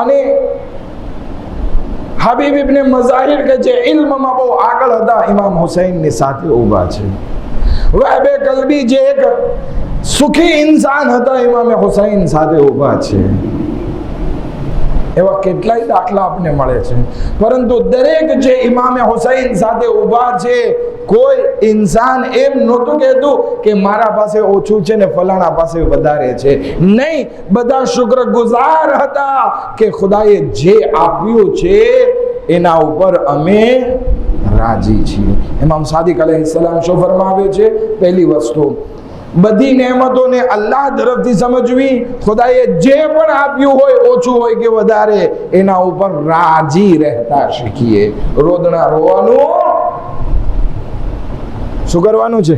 અને હબીબ ઇબ્ને મઝાહિર કે જે ઇલ્મમાં બહુ આગળ હતા, ઇમામ હુસૈનની સાથે ઊભા છે. વહબે કલ્બી જે એક સુખી ઇન્સાન હતા, ઇમામે હુસૈન સાથે ઊભા છે. એવા કેટલાય દાખલા આપને મળે છે. પરંતુ દરેક જે ઇમામે હુસૈન સાથે ઊભા છે, કોઈ ઇન્સાન એમ નહોતું કહેતું કે મારા પાસે ઓછું છે ને ફલાણા પાસે વધારે છે. નહીં, બધા શુક્રગુજાર હતા કે ખુદાએ જે આપ્યું છે એના ઉપર અમે રાજી છીએ. ઇમામ સાદિક અલૈહિસ્સલામ શું ફરમાવે છે? પહેલી વસ્તુ, બધી નેમતોને અલ્લાહ તરફથી સમજવી. ખુદાએ જે પણ આપ્યું હોય, ઓછું હોય કે વધારે, એના ઉપર રાજી રહેતા શીખીએ. રોદણા રોવાનું શું કરવાનું છે?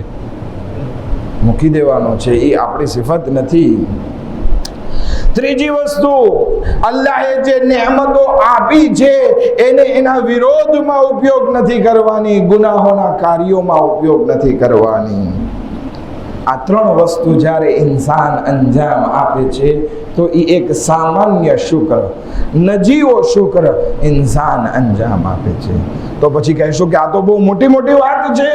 મૂકી દેવાનું છે. એ આપણી સિફત નથી. ત્રીજી વસ્તુ, અલ્લાહે જે નેમતો આપી છે એને એના વિરોધમાં ઉપયોગ નથી કરવાની, ગુનાહોના કાર્યોમાં ઉપયોગ નથી કરવાની. આ ત્રણ વસ્તુ જ્યારે ઇન્સાન અંજામ આપે છે તો એ એક સામાન્ય શુક્ર, નજીવો શુક્ર ઇન્સાન અંજામ આપે છે. તો પછી કહેશું કે આ તો બહુ મોટી મોટી વાત છે,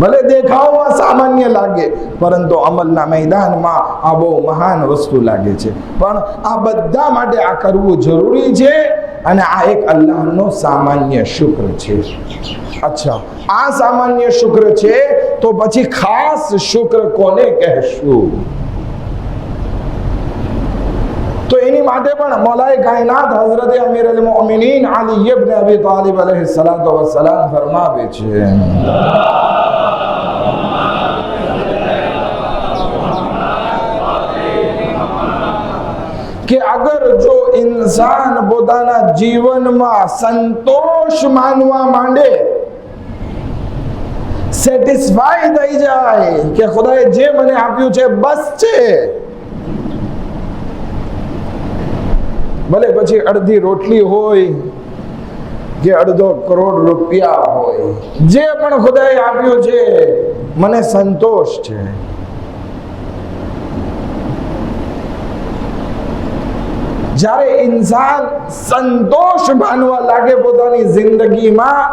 ભલે દેખાવમાં સામાન્ય લાગે, પરંતુ અમલના મેદાનમાં આ બહુ મહાન વસ્તુ લાગે છે. પણ આ બધા માટે આ કરવું જરૂરી છે અને આ એક અલ્લાહનો સામાન્ય શુક્ર છે. અચ્છા, આ સામાન્ય શુક્ર છે તો પછી ખાસ શુક્ર કોને કહેશું? તો એની માટે પણ મૌલાએ કાયનાત હઝરત અમીર અલ-મુઅમિનીન અલી ઇબ્ન અબી તાલિબ અલૈહિસ્સલાતુ વસ્સલામ ફરમાવે છે કે અગર જો ઇન્સાન પોતાના જીવનમાં સંતોષ માનવા માંડે, સેટિસ્ફાઈ થઈ જાય કે ખુદાએ જે મને આપ્યું છે બસ છે, ભલે પછી અડધી રોટલી હોય કે અડધો કરોડ રૂપિયા હોય, જે પણ ખુદાએ આપ્યું છે મને સંતોષ છે. જ્યારે ઇન્સાન સંતોષ માનવા લાગે પોતાની જિંદગીમાં,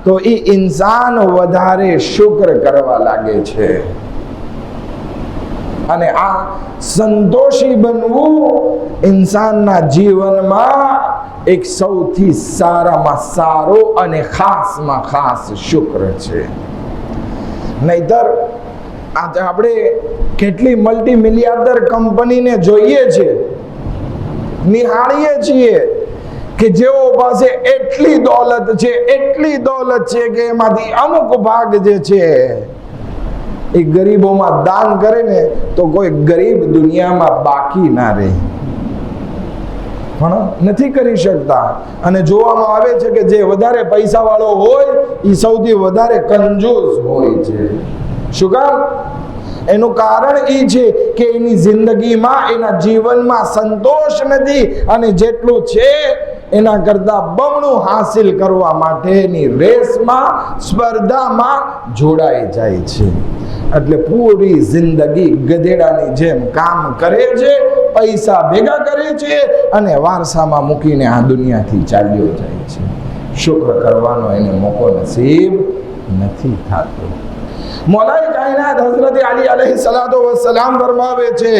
તો એ ઇન્સાન વધારે શુક્ર કરવા લાગે છે. અને આ સંતોષી બનવું ઇન્સાનના જીવનમાં એક સૌથી સારામાં સારો અને ખાસમાં ખાસ શુક્ર છે. નહીતર આપણે કેટલી મલ્ટી મિલિયાર્ડર કંપનીને જોઈએ છે, નિહાળીએ છીએ કે જેઓ પાસે એટલી દોલત છે કે એમાંથી અમુક ભાગ જે છે એ ગરીબોમાં દાન કરે ને તો કોઈ ગરીબ દુનિયામાં બાકી ના રહે. પણ નથી કરી શકતા. અને જોવામાં આવે છે કે જે વધારે પૈસા વાળો હોય એ સૌથી વધારે કંજૂસ હોય છે. શું કામ? એનું કારણ એ છે કે એની જિંદગીમાં, એના જીવનમાં સંતોષ નથી અને જેટલું છે એના કરતા બમણું હાસિલ કરવા માટેની રેસમાં, સ્પર્ધામાં જોડાઈ જાય છે. એટલે પૂરી જિંદગી ગધેડાની જેમ કામ કરે છે, પૈસા ભેગા કરે છે અને વારસામાં મૂકીને આ દુનિયાથી ચાલ્યો જાય છે. શુક્ર કરવાનો એને મોકો નસીબ નથી થતો. મૌલાએ કાયનાત હઝરત અલી अलैहिस्सलातो वस्सलाम फरमावे છે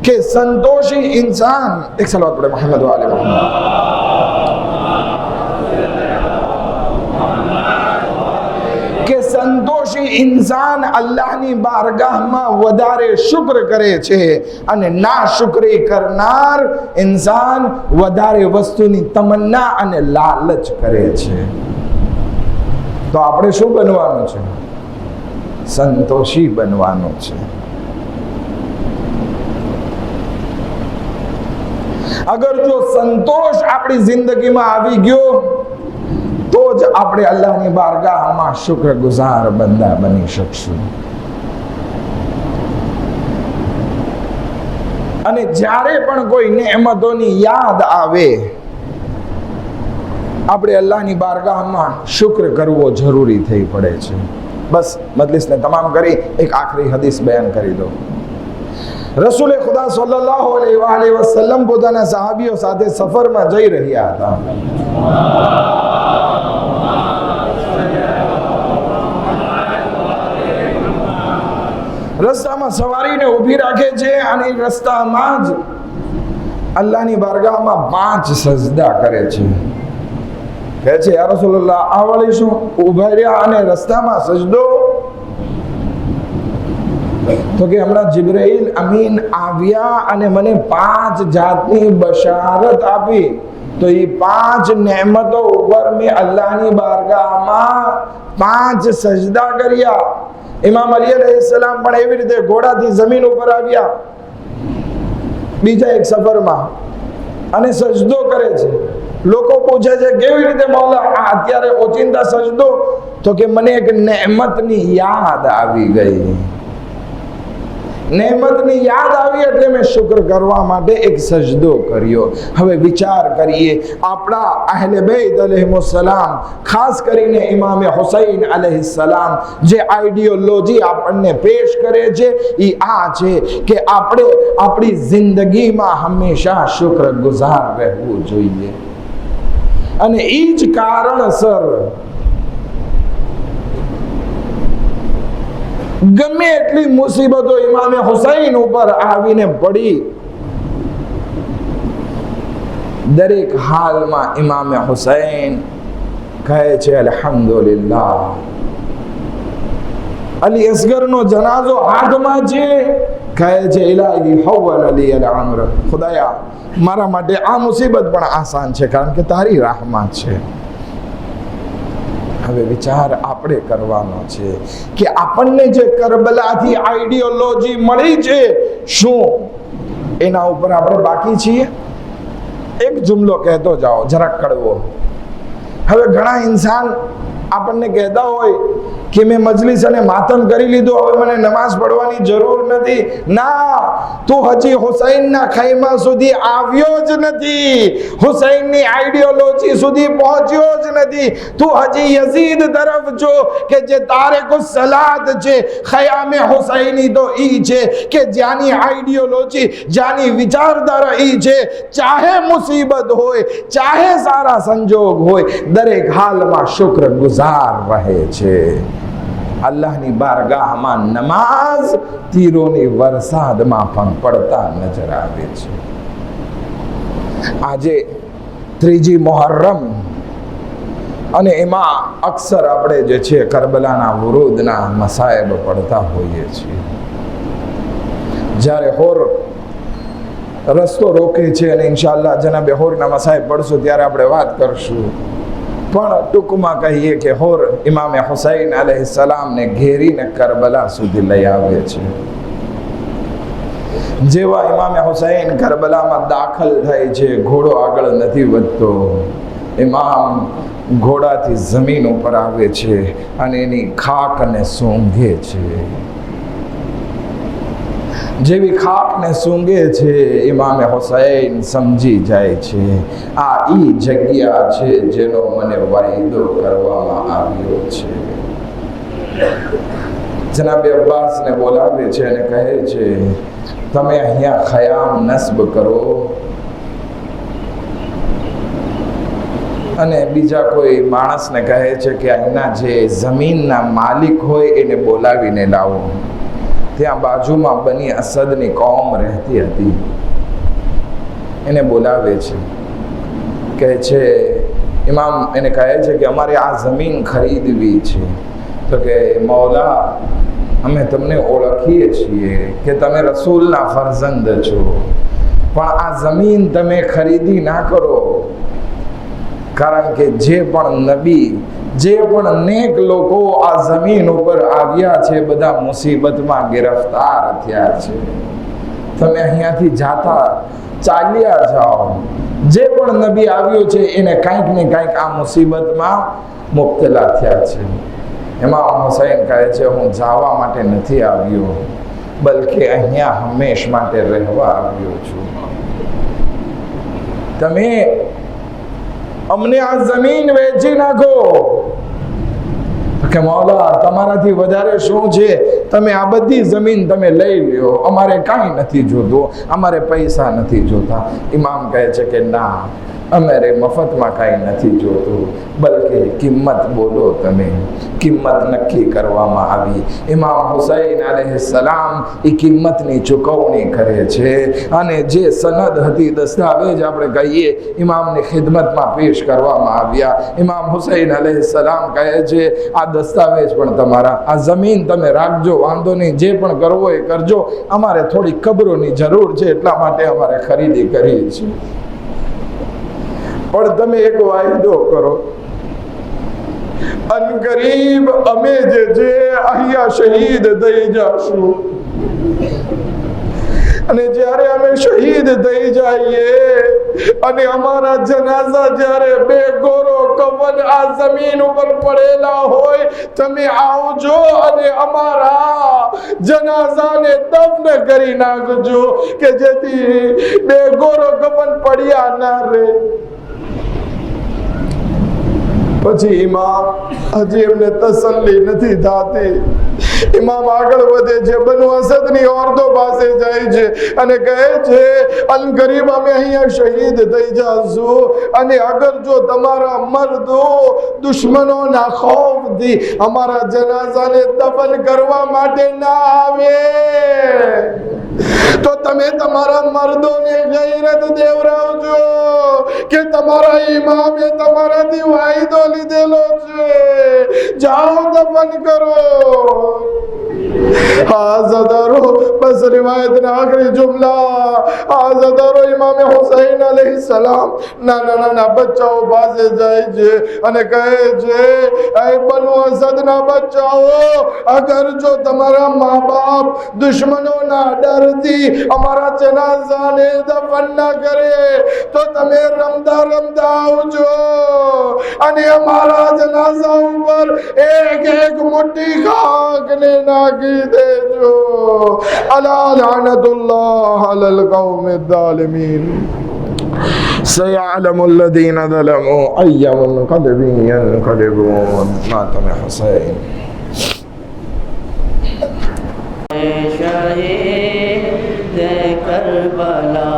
કે સંતોષી ઇન્સાન, એક સલાવત પડે મોહમ્મદ વાલે મોહમ્મદ, કે સંતોષી ઇન્સાન અલ્લાહની બારગાહમાં વધારે શુક્ર કરે છે અને ના શુક્રી કરનાર ઇન્સાન વધારે વસ્તુની તમન્ના અને લાલચ કરે છે. તો આપણે શું બનવાનું છે? સંતોષી બનવાનું છે. અગર જો સંતોષ આપણી જિંદગીમાં આવી ગયો તો જ આપણે અલ્લાહની બારગાહમાં શુક્રગુજાર બંદા બની શકશું. અને જ્યારે પણ કોઈ નેમતોની યાદ આવે આપણે અલ્લાહની બારગાહમાં શુક્ર કરવો જરૂરી થઈ પડે છે. બસ મજલિસને તમામ કરી એક આખરી હદીસ બયાન કરી દો. રસૂલે ખુદા સલ્લલ્લાહુ અલૈહિ વસલ્લમ પોતાના સહાબીઓ સાથે સફરમાં જઈ રહ્યા હતા. રસ્તામાં સવારીને ઊભી રાખે છે અને રસ્તામાં જ અલ્લાહની બારગાહમાં 5 સજદા કરે છે. કહે છે, યા રસૂલલ્લાહ, આ વળી શું? ઊભા રહ્યા અને રસ્તામાં સજદો? તો કે હમણાં જિબ્રાઈલ અમીન આવ્યા અને મને 5 જાતની બશારત આપી, તો એ 5 નેમતો ઉપર મેં અલ્લાહની બારગાહમાં 5 સજદા કર્યા. ઇમામ અલી અલૈહિસ્સલામ પણ એવી રીતે ઘોડાથી જમીન ઉપર આવ્યા બીજા એક સફરમાં અને સજદો કરે છે. લોકો પૂછે છે, કેવી રીતે મૌલા આ અત્યારે ઓચિંતા સજદો? તો કે મને એક નેમતની યાદ આવી ગઈ. નેમતની યાદ આવી એટલે મેં શુક્ર કરવા માટે એક સજદો કર્યો. હવે વિચાર કરીએ, આપણા અહેલે બેત અલૈહિસ્સલામ, ખાસ કરીને ઇમામ હુસૈન અલૈહિસ્સલામ જે આઈડિયોલોજી આપણને પેશ કરે છે એ આ છે કે આપણે આપણી જિંદગીમાં હંમેશા શુક્રગુજાર રહેવું જોઈએ. અને એ જ કારણસર ગમે એટલી મુસીબતો ઇમામે હુસૈન ઉપર આવીને પડી, દરેક હાલમાં ઇમામે હુસૈન કહે છે અલ્હમ્દુલિલ્લાહ. અલી અસગરનો જનાઝો હાથમાં છે, કહે છે ઇલાહી હવ્વલ અલી અલ અમ્ર, ખુદાયા મારા માટે આ મુસીબત પણ આસાન છે કારણ કે તારી rahmat છે. હવે વિચાર આપણે કરવાનો છે કે આપણને જે કરબલાથી આઈડિયોલોજી મળી છે, શું એના ઉપર આપણે બાકી છીએ? એક જુમલો કહેતો જાઓ, જરાક કડવો. હવે ઘણા ઇન્સાન આપણને કહેતા હોય કે મેં મજલિસ અને માતમ કરી લીધું, હવે મને નમાઝ પઢવાની જરૂર નથી. ના, તું હજી હુસૈનના ખૈમા સુધી આવ્યો જ નથી, હુસૈનની આઈડિયોલોજી સુધી પહોંચ્યો જ નથી. તું હજી યઝીદ તરફ જો કે જે તારિકુસ સલાત છે. ખયામે હુસૈની તો ઈ છે કે જ્યાંની આઈડિયોલોજી, જ્યાંની વિચારધારા ઈ છે, ચાહે મુસીબત હોય, ચાહે સારા સંજોગ હોય, દરેક હાલમાં શુક્રગુજાર રહે છે. અલ્લાહની બારગાહમાં નમાઝ તીરોની વરસાદમાં પણ પડતા નજર આવે છે. આજે 3જી મુહર્રમ અને એમાં અક્સર આપણે જે છે કરબલાના વરુદના મસાયબ પડતા હોઈએ છીએ. જ્યારે હોર રસ્તો રોકે છે અને ઇન્શાઅલ્લાહ જનાબે હોરના મસાયબ પડશું ત્યારે આપણે વાત કરશું. પણ ટૂંકમાં કહીએ કે હોર ઇમામે હુસૈન અલૈહિસ્સલામને ઘેરીને કરબલા સુધી લઈ આવે છે. જેવા ઇમામે હુસૈન કરબલામાં દાખલ થાય છે, ઘોડો આગળ નથી વધતો. ઇમામ ઘોડાથી જમીન ઉપર આવે છે અને એની ખાકને સૂંઘે છે. જેવી ખાકને સૂંઘે છે, ઇમામે હુસૈન સમજી જાય છે આ ઈ જગ્યા છે જેનો મને વાયદો કરવામાં આવ્યો છે. જનાબે અબ્બાસને બોલાવે છે અને કહે છે, તમે અહીંયા ખયામ નસ્બ કરો અને બીજા કોઈ માણસને કહે છે કે અહીંના જે જમીનના માલિક હોય એને બોલાવીને લાવો. ત્યાં બાજુમાં બની અસદની કોમ રહેતી હતી, એને બોલાવે છે. કહે છે, ઇમામ એને કહે છે કે અમારે આ જમીન ખરીદવી છે. તો કે મૌલા, અમે તમને ઓળખીએ છીએ કે તમે રસૂલના ફરજંદ છો, પણ આ જમીન તમે ખરીદી ના કરો, કારણ કે જે પણ નબી, જે પણ નેક લોકો આ જમીન ઉપર આવ્યા છે બધા મુસીબતમાં ગિરફ્તાર થયા છે. તમે અહીંયાથી જાતા ચાલ્યા જાઓ. જે પણ નબી આવ્યો છે એને કાંઈક ને કાંઈક આ મુસીબતમાં મુબતલા થયા છે. ઇમામ હુસૈન કહે છે, હું જવા માટે નથી આવ્યો, બલકે અહીંયા હંમેશ માટે રહેવા આવ્યો છું. તમે અમને આ જમીન વેચી નાખો. કે મૌલા, તમારાથી વધારે શું છે? તમે આ બધી જમીન તમે લઈ લ્યો, અમારે કાંઈ નથી જોતું, અમારે પૈસા નથી જોતા. ઇમામ કહે છે કે ના, અમારે મફતમાં કાંઈ નથી જોતું, બલકે કિંમત બોલો. તમે કિંમત નક્કી કરવામાં આવી. ઇમામ હુસૈન અલૈહિસ્સલામ એ કિંમતની ચૂકવણી કરે છે અને જે સનદ હતી, દસ્તાવેજ આપણે કહીએ, ઇમામની ખિદમતમાં પેશ કરવામાં આવ્યા. ઇમામ હુસૈન અલૈહિસ્સલામ કહે છે, આ દસ્તાવેજ પણ તમારા, આ જમીન તમે રાખજો, વાંધો નહીં, જે પણ કરવો એ કરજો, અમારે થોડી કબરોની જરૂર છે, એટલા માટે અમારે ખરીદી કરી છે. પણ તમે એક વાયદો કરો, અનકરીબ અમે જે છે અહીંયા શહીદ થઈ જશું, અને જ્યારે અમે શહીદ થઈ જઈએ અને અમારા જનાઝા જ્યારે બે ગોરો કફન આ જમીન ઉપર પડેલા હોય, તમે આવજો અને અમારા જનાઝાને દફન કરી નાખજો, કે જેથી બે ગોરો કફન પડ્યા ના રહે. પછી ઇમામ હજી એમને તસલ્લી નથી થતી. ઇમામ આગળ વધે છે, બનુ અસદની ઓરતો પાસે જાય છે અને કહે છે, અનકરીબ અમે અહીંયા શહીદ થઈ જશું, અને અગર જો તમારા મર્દો દુશ્મનોના ખૌફથી અમારા જનાઝાને દફન કરવા માટે ના આવે તો તમે તમારા મર્દોને ગૈરત દેવરાવજો કે તમારા ઇમામે તમારાથી વાયદો લીધેલો છે, જાઓ દફન કરો. બસ રિવાયતના આખરી જુમલા હાજરો ઇમામે હુસૈન અલૈહિસ્સલામ નાના બચ્ચાઓ પાસે જાય છે અને કહે છે, એ બનુ અસદના બચ્ચાઓ, અગર જો તમારા મા બાપ દુશ્મનોના ડરથી અમારા જનાઝાને દફન ના કરે તો તમે રમતા રમતા આવજો અને અમારા જનાઝા ઉપર એક એક મુઠ્ઠી ખાકને નાખી દેજો. અલા લાનતુલ્લાહ અલલ કૌમિદ ઝાલિમીન. سيعلم الذين ظلموا أي منقلب ينقلبون. ماتم حسين. शहीद करबला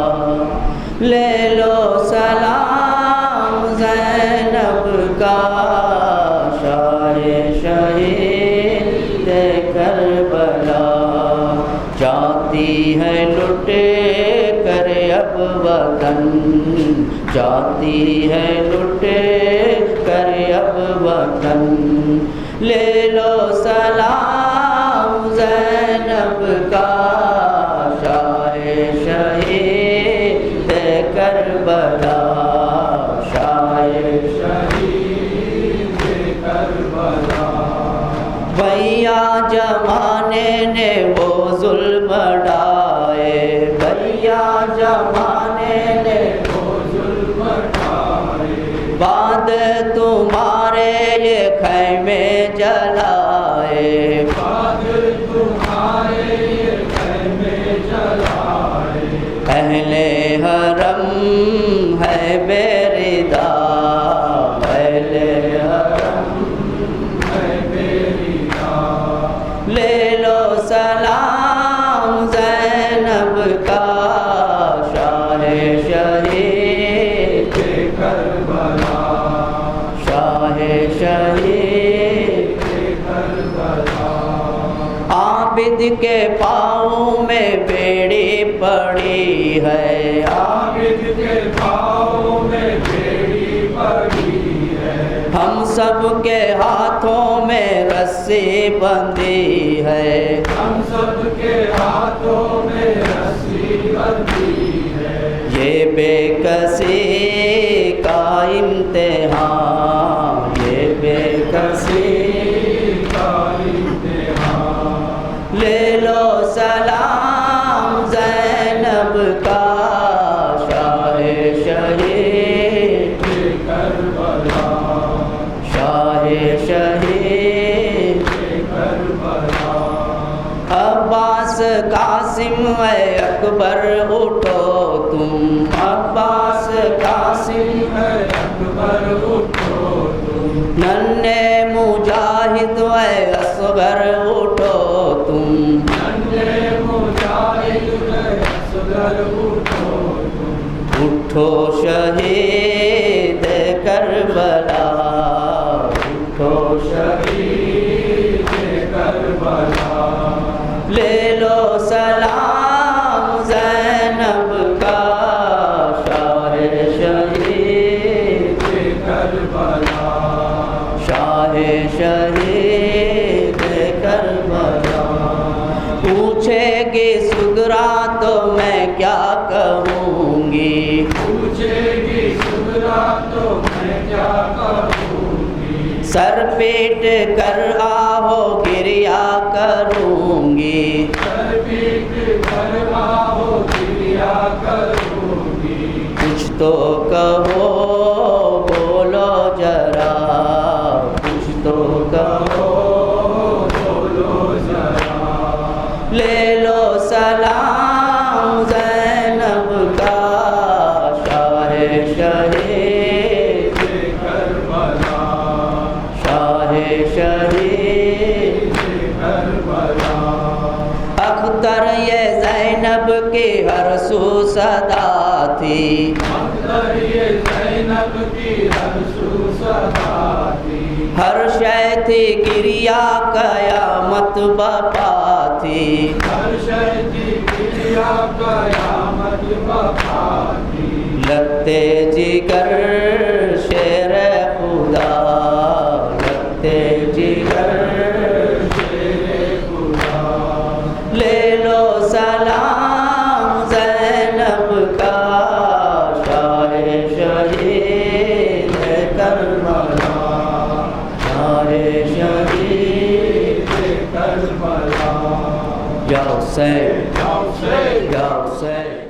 ले लो सलाम ज़ैनब का, शाहे शहीद करबला जाती है लुटे कर अब वतन, जाती है लुटे कर अब वतन, ले लो सलाम ज़ैनब का, शाहे शहीद करबला, शाहे शहीद करबला. भैया जमाने ने वो जुल्म ढाए, تمہارے یہ خیمے جلائے، بعد تمہارے یہ خیمے جلائے، اہل حرم ہے بے ردا، اہل حرم ہے میری راہ، لے لو سلام زینب کا، شاہ شہید کربلا، شاہ شہید کربلا، عابد کے پاؤں میں بیڑی پڑی ہے، عابد کے پاؤں میں بیڑی پڑی ہے، ہم سب کے ہاتھوں میں رسی بندھی ہے، ہم سب کے ہاتھوں میں رسی بندھی ہے، یہ بے کسی کا امتحان، یہ بے کسی کا امتحان، لے لو سلام زینب کا، شاہ شہید کربلا، شاہ شہید کربلا، عباس قاسم ہے اکبر اٹھو تم، عباس قاسم ہے اکبر اٹھو تم، ننھے مجاہد ہے اصغر اٹھو تم، ننھے مجاہد ہے اصغر اٹھو تم، اٹھو شہید کربلا، اٹھو شہید کربلا، لے لو سلام زینب کا، شاہ شہید کربلا، شاہ شہید کربلا، پوچھے گی سغرا تو میں کیا کہوں گی، پوچھے گی سغرا تو میں کیا کہوں گی، سر پیٹ کر آہو گریا کروں گی، سر پیٹ کر آہو گریا کروں گی، کچھ تو کہو بولو ذرا، کچھ تو کہو بولو ذرا، لے لو سلام زینب کا، شاہ شہید کربلا، شاہ شہید کربلا، اختر یہ زینب کی ہر سو صدا تھی، اختر یہ زینب کی ہر سو صدا تھی، ہر شے تھی گریا قیامت بپا تھی، ہر شے کی کریا قیامت بپا تھی، لگتے جگر شیر خدا، لگتے جگر شیر خدا، لے لو سلام زینب کا، شاہ شہید کربلا، شاہ شہید کربلا، یا حسین یا حسین، یا حسین